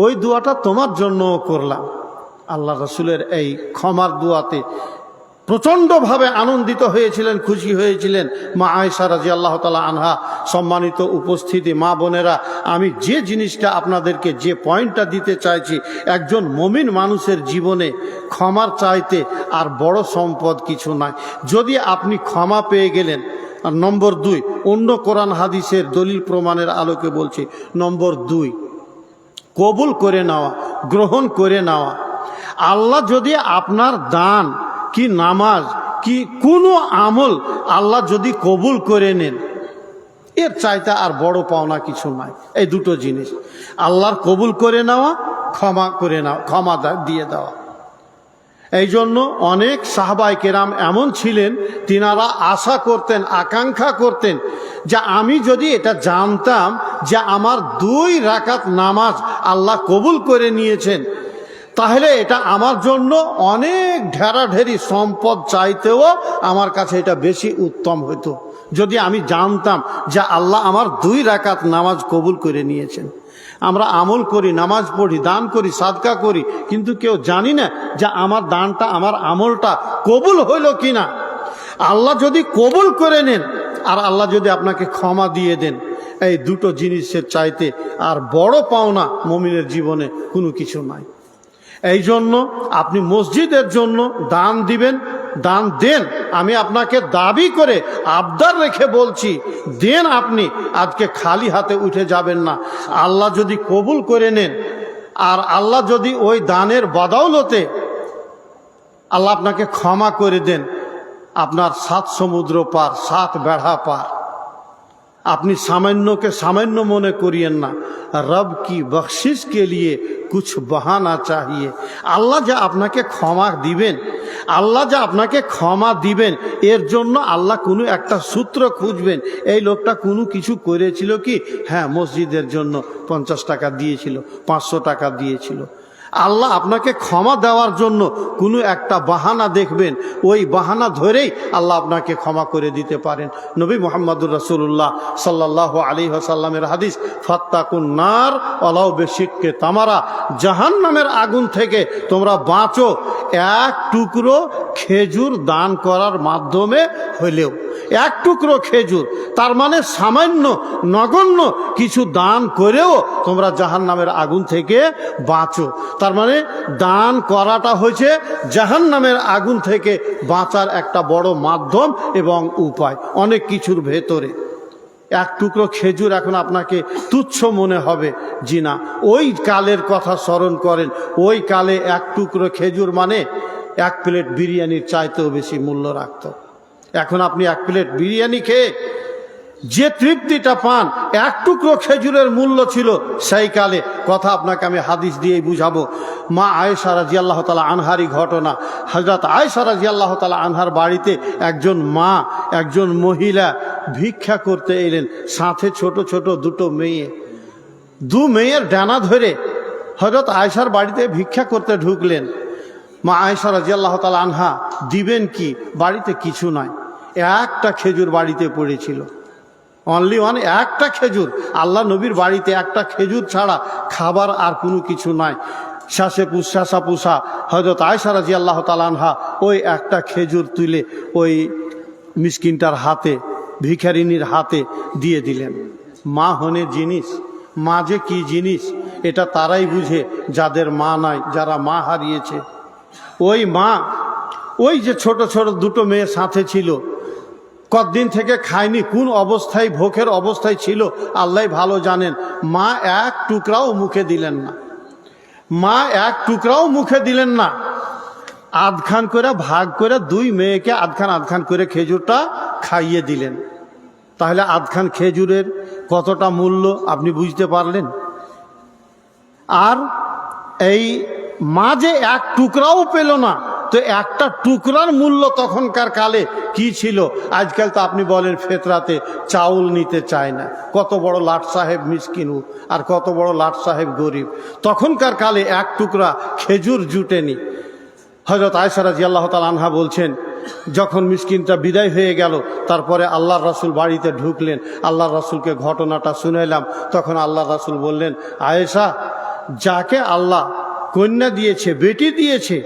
ওই দোয়াটা তোমার জন্যও করলাম। আল্লাহ রাসূলের এই ক্ষমার দোয়াতে প্রচণ্ডভাবে আনন্দিত হয়েছিলেন, খুশি হয়েছিলেন মা আয়েশা রাদিয়াল্লাহু তাআলা আনহা। সম্মানিত উপস্থিতি মা বোনেরা, আমি যে জিনিসটা আপনাদেরকে, যে পয়েন্টটা দিতে চাইছি, একজন মুমিন মানুষের জীবনে ক্ষমার চাইতে আর বড় সম্পদ কিছু নাই। যদি আপনি ক্ষমা পেয়ে গেলেন, আর নম্বর 2, অন্য কোরআন হাদিসের দলিল প্রমাণের আলোকে বলছি, নম্বর 2, কবুল করে নেওয়া, গ্রহণ করে নেওয়া। আল্লাহ যদি আপনার দান কি নামাজ কি কোনো আমল আল্লাহ যদি কবুল করে নেন, এর চাইতে আর বড় পাওনা কিছু নাই। এই দুটো জিনিস, আল্লাহর কবুল করে নেওয়া, ক্ষমা করে নেওয়া, ক্ষমা দিয়ে দেওয়া। এই জন্য অনেক সাহাবায়ে কেরাম এমন ছিলেন, তিনারা আশা করতেন, আকাঙ্ক্ষা করতেন যে আমি যদি এটা জানতাম যে আমার 2 রাকাত নামাজ আল্লাহ কবুল করে নিয়েছেন, তাহলে এটা আমার জন্য অনেক ঢেরাঢেরি সম্পদ চাইতেও আমার কাছে এটা বেশি উত্তম হতো, যদি আমি জানতাম যে আল্লাহ আমার 2 রাকাত নামাজ কবুল করে নিয়েছেন। আমরা আমল করি, নামাজ পড়ি, দান করি, সাদকা করি, কিন্তু কেউ জানি না যে আমার দানটা, আমার আমলটা কবুল হইল কিনা। আল্লাহ যদি কবুল করে নেন আর আল্লাহ যদি আপনাকে ক্ষমা দিয়ে দেন, এই দুটো জিনিসের চাইতে আর বড় পাওনা মুমিনের জীবনে কোনো কিছু নাই। এই জন্য আপনি মসজিদের জন্য দান দিবেন, দান দেন। আমি আপনাকে দাবি করে আবদার রেখে বলছি, দেন। আপনি আজকে খালি হাতে উঠে যাবেন না। আল্লাহ যদি কবুল করে নেন আর আল্লাহ যদি ওই দানের বদৌলতে আল্লাহ আপনাকে ক্ষমা করে দেন, আপনার 7 সমুদ্র পার, 7 বেড়া পার। আপনি সামান্যকে সামান্য মনে করিয়েন না। রব কি বখশিশ কে লিয়ে কুছ বাহানা চাহিয়ে। আল্লাহ যা আপনাকে ক্ষমা দিবেন, আল্লাহ যা আপনাকে ক্ষমা দিবেন, এর জন্য আল্লাহ কোনো একটা সূত্র খুঁজবেন। এই লোকটা কোনো কিছু করেছিল কি? হ্যাঁ, মসজিদের জন্য 50 টাকা দিয়েছিল, 500 টাকা দিয়েছিল। আল্লাহ আপনাকে ক্ষমা দেওয়ার জন্য কোনো একটা বাহানা দেখবেন, ওই বাহানা ধরেই আল্লাহ আপনাকে ক্ষমা করে দিতে পারেন। নবী মুহাম্মদুর রাসূলুল্লাহ সাল্লাল্লাহু আলাইহি ওয়াসাল্লামের হাদিস, ফাত্তাকুন নার ওয়ালাউ বিশিক্কি তামারা, জাহান্নামের আগুন থেকে তোমরা বাঁচো 1 টুকরো খেজুর দান করার মাধ্যমে হলেও। 1 টুকরো খেজুর, তার মানে সামান্য নগণ্য কিছু দান করেও তোমরা জাহান্নামের আগুন থেকে বাঁচো। তার মানে দান করাটা হয়েছে জাহান্নামের আগুন থেকে বাঁচার একটা বড় মাধ্যম এবং উপায়, অনেক কিছুর ভেতরে। 1 টুকরো খেজুর এখন আপনাকে তুচ্ছ মনে হবে, জি না, ওই কালের কথা স্মরণ করেন। ওই কালে 1 টুকরো খেজুর মানে 1 প্লেট বিরিয়ানির চাইতেও বেশি মূল্য রাখত। এখন আপনি 1 প্লেট বিরিয়ানি খেয়ে যে তৃপ্তিটা পান, 1 টুকরো খেজুরের মূল্য ছিল সেই কালে। কথা আপনাকে আমি হাদিস দিয়েই বুঝাবো। মা আয়েশা রাদিয়াল্লাহু তাআলা আনহারই ঘটনা। হযরত আয়েশা রাদিয়াল্লাহু তাআলা আনহার বাড়িতে একজন মা, একজন মহিলা ভিক্ষা করতে এলেন, সাথে ছোট ছোট 2 মেয়ে। 2 মেয়ের ডানা ধরে হযরত আয়েশার বাড়িতে ভিক্ষা করতে ঢুকলেন। মা আয়েশা রাদিয়াল্লাহু তাআলা আনহা দিবেন কি? বাড়িতে কিছু নাই, একটা খেজুর বাড়িতে পড়েছিল, অনলি ওয়ান, একটা খেজুর। আল্লাহ নবীর বাড়িতে একটা খেজুর ছাড়া খাবার আর কোনো কিছু নাই। শাসা পুষা হযরত আয়েশা রাদিয়াল্লাহু তাআলা আনহা ওই একটা খেজুর তুলে ওই মিসকিনটার হাতে, ভিখারিনীর হাতে দিয়ে দিলেন। মা হনে জিনিস, মা যে কি জিনিস এটা তারাই বুঝে যাদের মা নাই, যারা মা হারিয়েছে। ওই মা, ওই যে ছোট ছোট 2 মেয়ে সাথে ছিল, কতদিন থেকে খায়নি, কোন অবস্থায়, ভোকের অবস্থায় ছিল আল্লাহ ভালো জানেন। মা 1 টুকরাও মুখে দিলেন না, মা 1 টুকরাও মুখে দিলেন না। আধখান করে ভাগ করে 2 মেয়েকে আধখান করে খেজুরটা খাইয়ে দিলেন। তাহলে আধখান খেজুরের কতটা মূল্য আপনি বুঝতে পারলেন। আর এই মা যে 1 টুকরাও পেল না, তো একটা টুকরার মূল্য তখনকার কালে কি ছিল? আজকাল তো আপনি বলেন ফেতরাতে চাউল নিতে চায় না, কত বড় লাট সাহেব মিসকিনু আর কত বড় লাট সাহেব গরিব। তখনকার কালে 1 টুকরা খেজুর জুটেনি। হযরত আয়েশা রাদিয়াল্লাহু তাআলা আনহা বলছেন, যখন মিসকিনটা বিদায় হয়ে গেল, তারপরে আল্লাহর রাসূল বাড়িতে ঢুকলেন। আল্লাহর রাসূলকে ঘটনাটা শুনাইলাম। তখন আল্লাহর রাসূল বললেন, আয়েশা, যাকে আল্লাহ কন্যা দিয়েছে, বেটি দিয়েছে,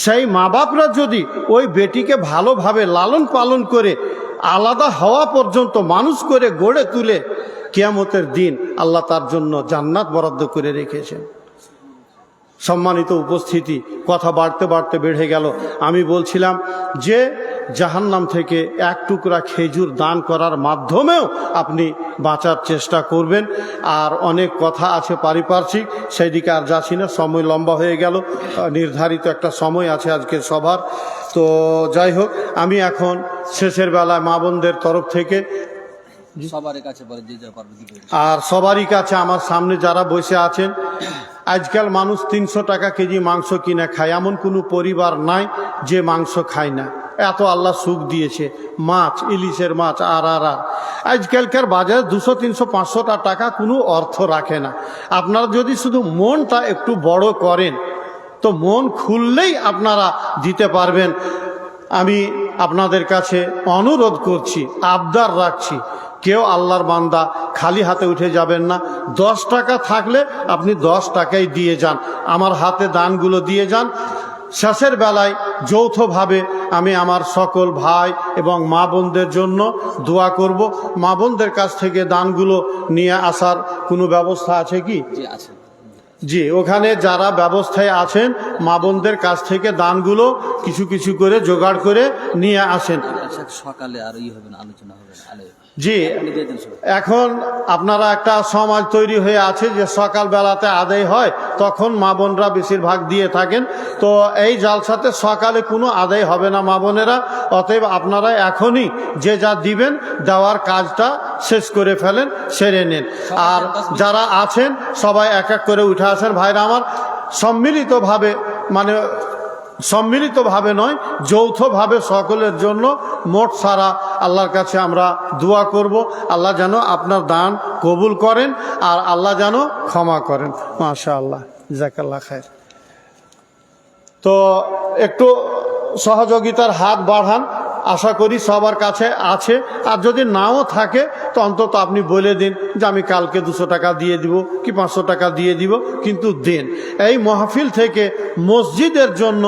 সেই মা বাপরা যদি ওই বেটিকে ভালোভাবে লালন পালন করে আলাদা হওয়া পর্যন্ত মানুষ করে গড়ে তুলে, কিয়ামতের দিন আল্লাহ তার জন্য জান্নাত বরাদ্দ করে রেখেছেন। সম্মানিত উপস্থিতি, কথা বাড়তে বাড়তে বেড়ে গেল। আমি বলছিলাম যে জাহান্নাম থেকে এক টুকরা খেজুর দান করার মাধ্যমেও আপনি বাঁচার চেষ্টা করবেন। আর অনেক কথা আছে পারিপার্শ্বিক, সেই দিকে আর যাচ্ছি না, সময় লম্বা হয়ে গেল। নির্ধারিত একটা সময় আছে আজকের সভার। তো যাই হোক, আমি এখন শেষের বেলায় মা বোনদের তরফ থেকে আর সবারই কাছে আমার সামনে যারা বসে আছেন, আজকাল মানুষ 300 টাকা কেজি মাংস কিনে খায়, এমন কোনো পরিবার নাই যে মাংস খায় না। এত আল্লাহ সুখ দিয়েছে, মাছ, ইলিশের মাছ আর আজকালকার বাজারে 200, 300, 500 টাকা কোনো অর্থ রাখে না। আপনারা যদি শুধু মনটা একটু বড় করেন তো মন খুললেই আপনারা দিতে পারবেন। আমি আপনাদের কাছে অনুরোধ করছি, আবদার রাখছি, কেউ আল্লাহর বান্দা খালি হাতে উঠে যাবেন না। 10 টাকা থাকলে আপনি 10 টাকাই দিয়ে যান, আমার হাতে দানগুলো দিয়ে যান। শেষের বেলায় যৌথভাবে আমি আমার সকল ভাই এবং মা বোনদের জন্য দোয়া করব। মা বোনদের কাছ থেকে দানগুলো নিয়ে আসার কোনো ব্যবস্থা আছে কি? জি, ওখানে যারা ব্যবস্থায় আছেন মা বোনদের কাছ থেকে দানগুলো কিছু কিছু করে জোগাড় করে নিয়ে আসেন। সকালে আর হবে না, আলোচনা হবে। জি, এখন আপনারা একটা সমাজ তৈরি হয়ে আছে যে সকাল বেলাতে আদায় হয়, তখন মা বোনরা বেশিরভাগ দিয়ে থাকেন। তো এই জালসাতে সকালে কোনো আদায় হবে না মা বোনেরা, অতএব আপনারা এখনই যে যা দিবেন দেওয়ার কাজটা শেষ করে ফেলেন, সেরে নেন। আর যারা আছেন সবাই এক এক করে উঠে আসেন। ভাইরা আমার, সম্মিলিতভাবে নয়, যৌথভাবে সকলের জন্য মোট সারা আল্লাহর কাছে আমরা দোয়া করব। আল্লাহ যেন আপনার দান কবুল করেন আর আল্লাহ যেন ক্ষমা করেন। মাশাআল্লাহ, জাযাকাল্লাহ খায়র। তো একটু সহযোগিতার হাত বাড়ান, আশা করি সবার কাছে আছে। আর যদি নাও থাকে তো অন্তত আপনি বলে দিন যে আমি কালকে 200 টাকা দিয়ে দিব কি 500 টাকা দিয়ে দিব, কিন্তু দেন। এই মাহফিল থেকে মসজিদের জন্য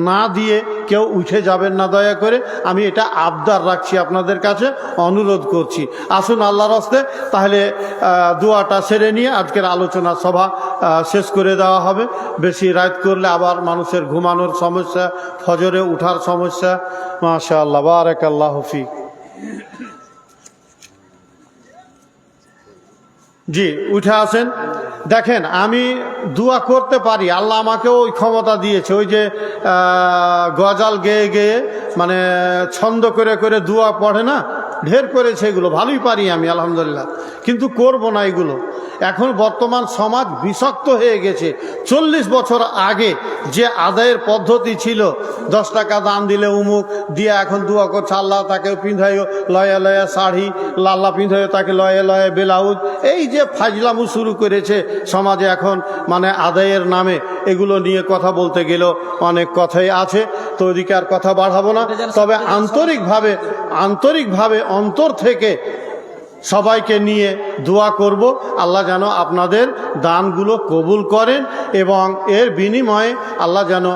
না দিয়ে কেউ উঠে যাবেন না দয়া করে, আমি এটা আবদার রাখছি, আপনাদের কাছে অনুরোধ করছি। আসুন আল্লাহর হস্তে তাহলে দোয়াটা সেরে নিয়ে আজকের আলোচনা সভা শেষ করে দেওয়া হবে। বেশি রাত করলে আবার মানুষের ঘুমানোর সমস্যা, ফজরে উঠার সমস্যা। মাশাআল্লাহ, বারাকাল্লাহু ফিক। জি, উঠে আসেন। দেখেন, আমি দোয়া করতে পারি, আল্লাহ আমাকেও ওই ক্ষমতা দিয়েছে। ওই যে গজাল গেয়ে গেয়ে মানে ছন্দ করে করে দোয়া পড়ে না, ঢের করেছে এগুলো, ভালোই পারি আমি আলহামদুলিল্লাহ, কিন্তু করব না এগুলো। এখন বর্তমান সমাজ বিষাক্ত হয়ে গেছে। 40 বছর আগে যে আদায়ের পদ্ধতি ছিল, 10 টাকা দান দিলে উমুক দিয়ে, এখন দোয়া করছে আল্লাহ তাকে পিঁধাইও লয়ে লয়ে শাড়ি, লাল্লা পিঁধাইও তাকে লয়ে লয়ে ব্লাউজ। এই যে ফাজলামু শুরু করেছে সমাজে এখন, মানে আদায়ের নামে, এগুলো নিয়ে কথা বলতে গেলেও অনেক কথাই আছে। তো ওইদিকে আর কথা বাড়াবো না। তবে আন্তরিকভাবে অন্তর থেকে সবাইকে নিয়ে দোয়া করব, আল্লাহ যেন আপনাদের দানগুলো কবুল করেন এবং এর বিনিময়ে আল্লাহ যেন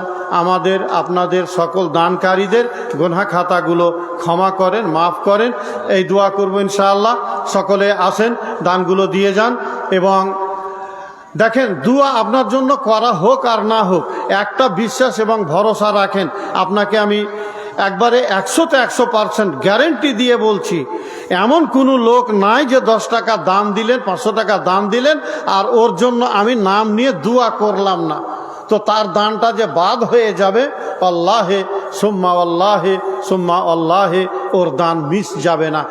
আপনাদের সকল দানকারীদের গুনাহ খাতাগুলো ক্ষমা করেন, মাফ করেন। এই দোয়া করব ইনশাআল্লাহ। সকলে আসেন, দানগুলো দিয়ে যান। এবং দেখেন, দোয়া আপনার জন্য করা হোক আর না হোক, একটা বিশ্বাস এবং ভরসা রাখেন। আপনাকে আমি একবারে 100তে 100% গ্যারেন্টি দিয়ে বলছি, এমন কোনো লোক নাই যে 10 টাকা দান দিলেন, 500 টাকা দান দিলেন আর ওর জন্য আমি নাম নিয়ে দোয়া করলাম না, তো তার দানটা যে বাদ হয়ে যাবে, আল্লাহে সুম্মা আল্লাহে, ওর দান মিস যাবে না।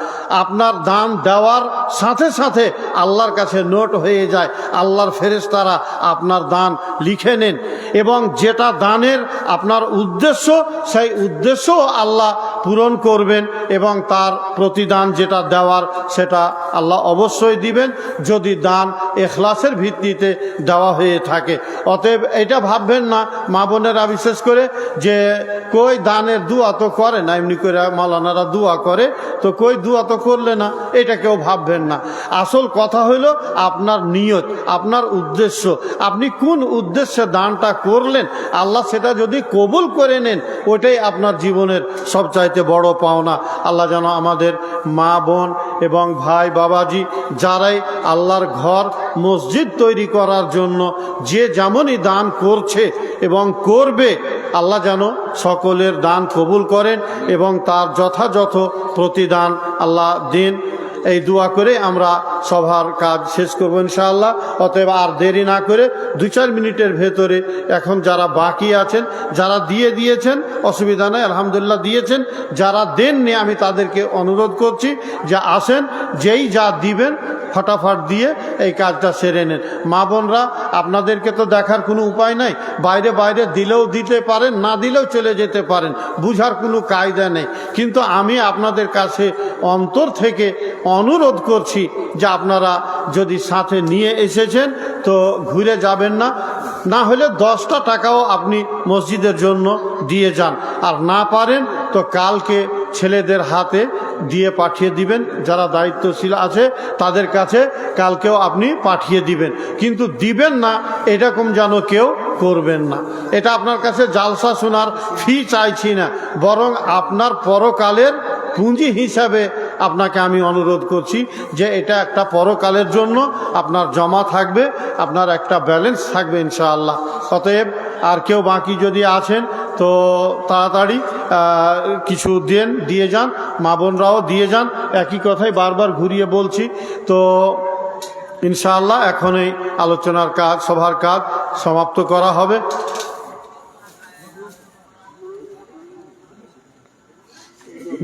আপনার দান দেওয়ার সাথে সাথে আল্লাহর কাছে নোট হয়ে যায়, আল্লাহর ফেরেশতারা আপনার দান লিখে নেন এবং যেটা দানের আপনার উদ্দেশ্য, সেই উদ্দেশ্য আল্লাহ পূরণ করবেন এবং তার প্রতিদান যেটা দেওয়ার সেটা আল্লাহ অবশ্যই দিবেন, যদি দান এখলাসের ভিত্তিতে দেওয়া হয়ে থাকে। অতএব এটা ভাববেন না মা বোনেরা বিশেষ করে যে কই দানের দুয়া তো করে না, এমনি করে মাওলানারা দুয়া করে তো কই দুয়া তো করলে না, এটা কেউ ভাববেন না। আসল কথা হলো আপনার নিয়ত, আপনার উদ্দেশ্য, আপনি কোন উদ্দেশ্যে দানটা করলেন, আল্লাহ সেটা যদি কবুল করে নেন ওটাই আপনার জীবনের সবচাইতে বড় পাওনা। আল্লাহ যেন আমাদের মা বোন এবং ভাই বাবাজি যারাই আল্লাহর ঘর মসজিদ তৈরি করার জন্য যে যেমনই দান করছে এবং করবে, আল্লাহ যেন সকলের দান কবুল করেন এবং তার যথাযথ প্রতিদান আল্লাহ দিন। এই দোয়া করে আমরা সভার কাজ শেষ করবো ইনশাআল্লাহ। অতএব আর দেরি না করে 2-4 মিনিটের ভেতরে এখন যারা বাকি আছেন, যারা দিয়েছেন অসুবিধা নেই, আলহামদুলিল্লাহ দিয়েছেন, যারা দেননি আমি তাদেরকে অনুরোধ করছি যে আসেন, যেই যা দিবেন ফটাফট দিয়ে এই কাজটা সেরে নেন। মা বোনরা আপনাদেরকে তো দেখার কোনো উপায় নাই, বাইরে দিলেও দিতে পারেন, না দিলেও চলে যেতে পারেন, বুঝার কোনো কায়দা নেই। কিন্তু আমি আপনাদের কাছে অন্তর থেকে অনুরোধ করছি যে আপনারা যদি সাথে নিয়ে এসেছেন তো ঘুরে যাবেন না, না হলে 10টা টাকাও আপনি মসজিদের জন্য দিয়ে যান, আর না পারেন তো কালকে ছেলেদের হাতে দিয়ে পাঠিয়ে দিবেন, যারা দায়িত্বশীল আছে তাদের কাছে কালকেও আপনি পাঠিয়ে দিবেন। কিন্তু দিবেন না এরকম যেন কেউ করবেন না। এটা আপনার কাছে জালসা শোনার ফি চাইছি না, বরং আপনার পরকালের পুঁজি হিসাবে আপনাকে আমি অনুরোধ করছি যে এটা একটা পরকালের জন্য আপনার জমা থাকবে, আপনার একটা ব্যালেন্স থাকবে ইনশাআল্লাহ। অতএব আর কেউ বাকি যদি আছেন তো তাড়াতাড়ি কিছু দিয়ে যান, মা বোনরাও দিয়ে যান, একই কথাই বারবার ঘুরিয়ে বলছি। তো ইনশাআল্লাহ এখন এই আলোচনার কাজ, সভার কাজ সমাপ্ত করা হবে।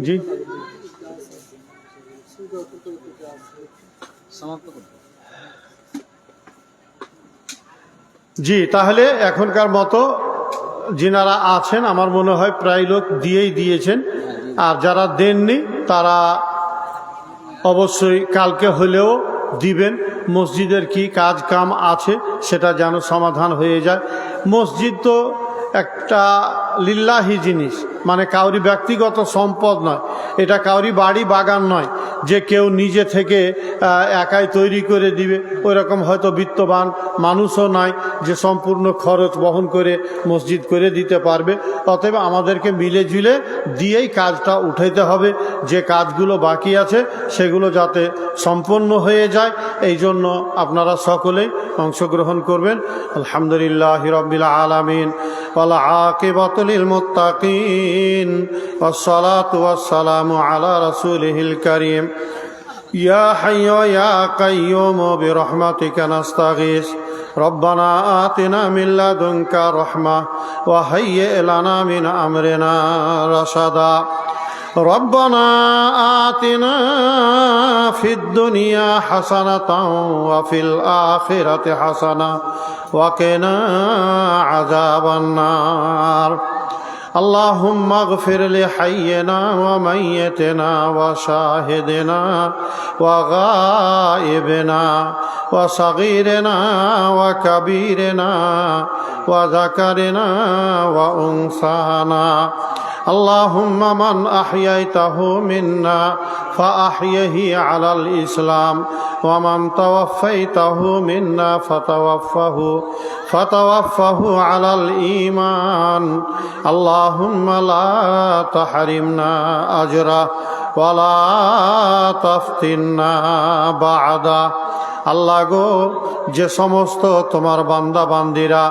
জি সমাপ্ত করুন। জি, তাহলে এখনকার মতো যিনারা আছেন আমার মনে হয় প্রায় লোক দিয়েছেন, আর যারা দেননি তারা অবশ্যই কালকে হলেও দিবেন। মসজিদের কি কাজ কাম আছে সেটা যেন সমাধান হয়ে যায়। মসজিদ তো একটা লিল্লাহি জিনিস, মানে কাউরি ব্যক্তিগত সম্পদ নয়, এটা কাউরি বাড়ি বাগান নয় যে কেউ নিজে থেকে একাই তৈরি করে দিবে। ওই রকম হয়তো বিত্তবান মানুষও নাই যে সম্পূর্ণ খরচ বহন করে মসজিদ করে দিতে পারবে। অতএব আমাদেরকে মিলে ঝুলে দিয়েই কাজটা উঠাইতে হবে, যে কাজগুলো বাকি আছে সেগুলো যাতে সম্পন্ন হয়ে যায়, এই জন্য আপনারা সকলেই অংশগ্রহণ করবেন। আলহামদুলিল্লাহি রাব্বিল আলামিন ওয়াল আকিবাতু লিল মুত্তাকিন ওয়াসসালাতু ওয়াসসালামু আলা রাসূলিহিল কারীম ইয়া হাইয়্যু ইয়া কাইয়্যুম বিরহমাতিকা নাস্তাগীস রব্বানা আতিনা মিন লাদুনকা রাহমাহ ওয়া হাইয়্যি লানা মিন আমরিনা রাশাদা ربنا آتنا في الدنيا حسنة وفي الآخرة حسنة وقنا عذاب النار اللهم اغفر لحينا وميتنا وشاهدنا وغائبنا وصغيرنا وكبيرنا وذكرنا وأنثانا اللهم من أحييته منا فأحيه على الإسلام ومن توفيته منا فتوفه على الإيمان اللهم لا تحرمنا أجره ولا تفتنا بعده আল্লাহ গো, যে সমস্ত তোমার বান্দা বান্দিরা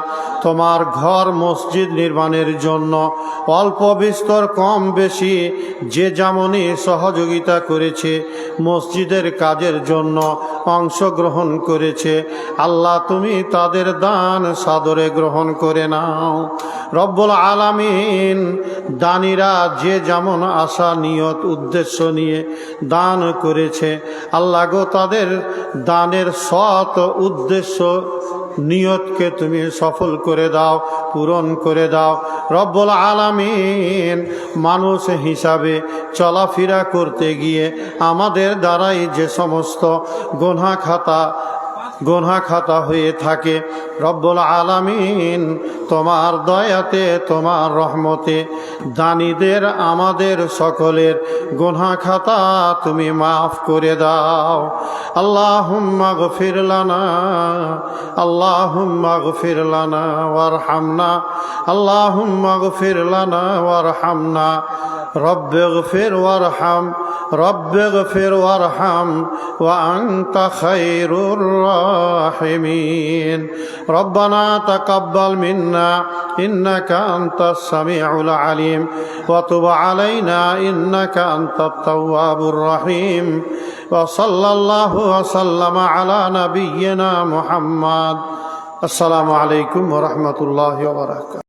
তোমার ঘর মসজিদ নির্মাণের জন্য অল্প বিস্তর কম বেশি যে যেমনই সহযোগিতা করেছে, মসজিদের কাজের জন্য অংশগ্রহণ করেছে, আল্লাহ তুমি তাদের দান সাদরে গ্রহণ করে নাও। রব্বুল আলামিন, দানীরা যে যেমন আশা নিয়ত উদ্দেশ্য নিয়ে দান করেছে, আল্লাহ গো তাদের দানের সৎ উদ্দেশ্য নিয়তকে তুমি সফল করে দাও, পূরণ করে দাও। রব্বুল আলামিন, মানুষ হিসাবে চলাফেরা করতে গিয়ে আমাদের দ্বারাই যে সমস্ত গুনাহ খাতা হয়ে থাকে, রব্বুল আলামিন তোমার দয়াতে, তোমার রহমতে দানীদের আমাদের সকলের গুনাহ খাতা তুমি মাফ করে দাও। আল্লাহুম্মা গফির লানা, আল্লাহুম্মা গফির লানা ওয়ারহামনা, আল্লাহুম্মা গফির লানা ওয়ারহামনা। রব্বিগফির ওয়ারহাম, রব্বিগফির ওয়ারহাম ওয়া আনতা খায়রুর রাহিমিন। রব্বানা তাকাব্বাল মিন্না ইন্নাকা আনতাস সামিউল আলিম ওয়া তুব আলাইনা ইন্নাকা আনতাত তাওয়াবুর রহিম। ওয়া সাল্লাল্লাহু ওয়া সাল্লামা আলা নাবিয়্যিনা মুহাম্মদ। আসসালামু আলাইকুম ওয়া রাহমাতুল্লাহি ওয়া বারাকাতুহু।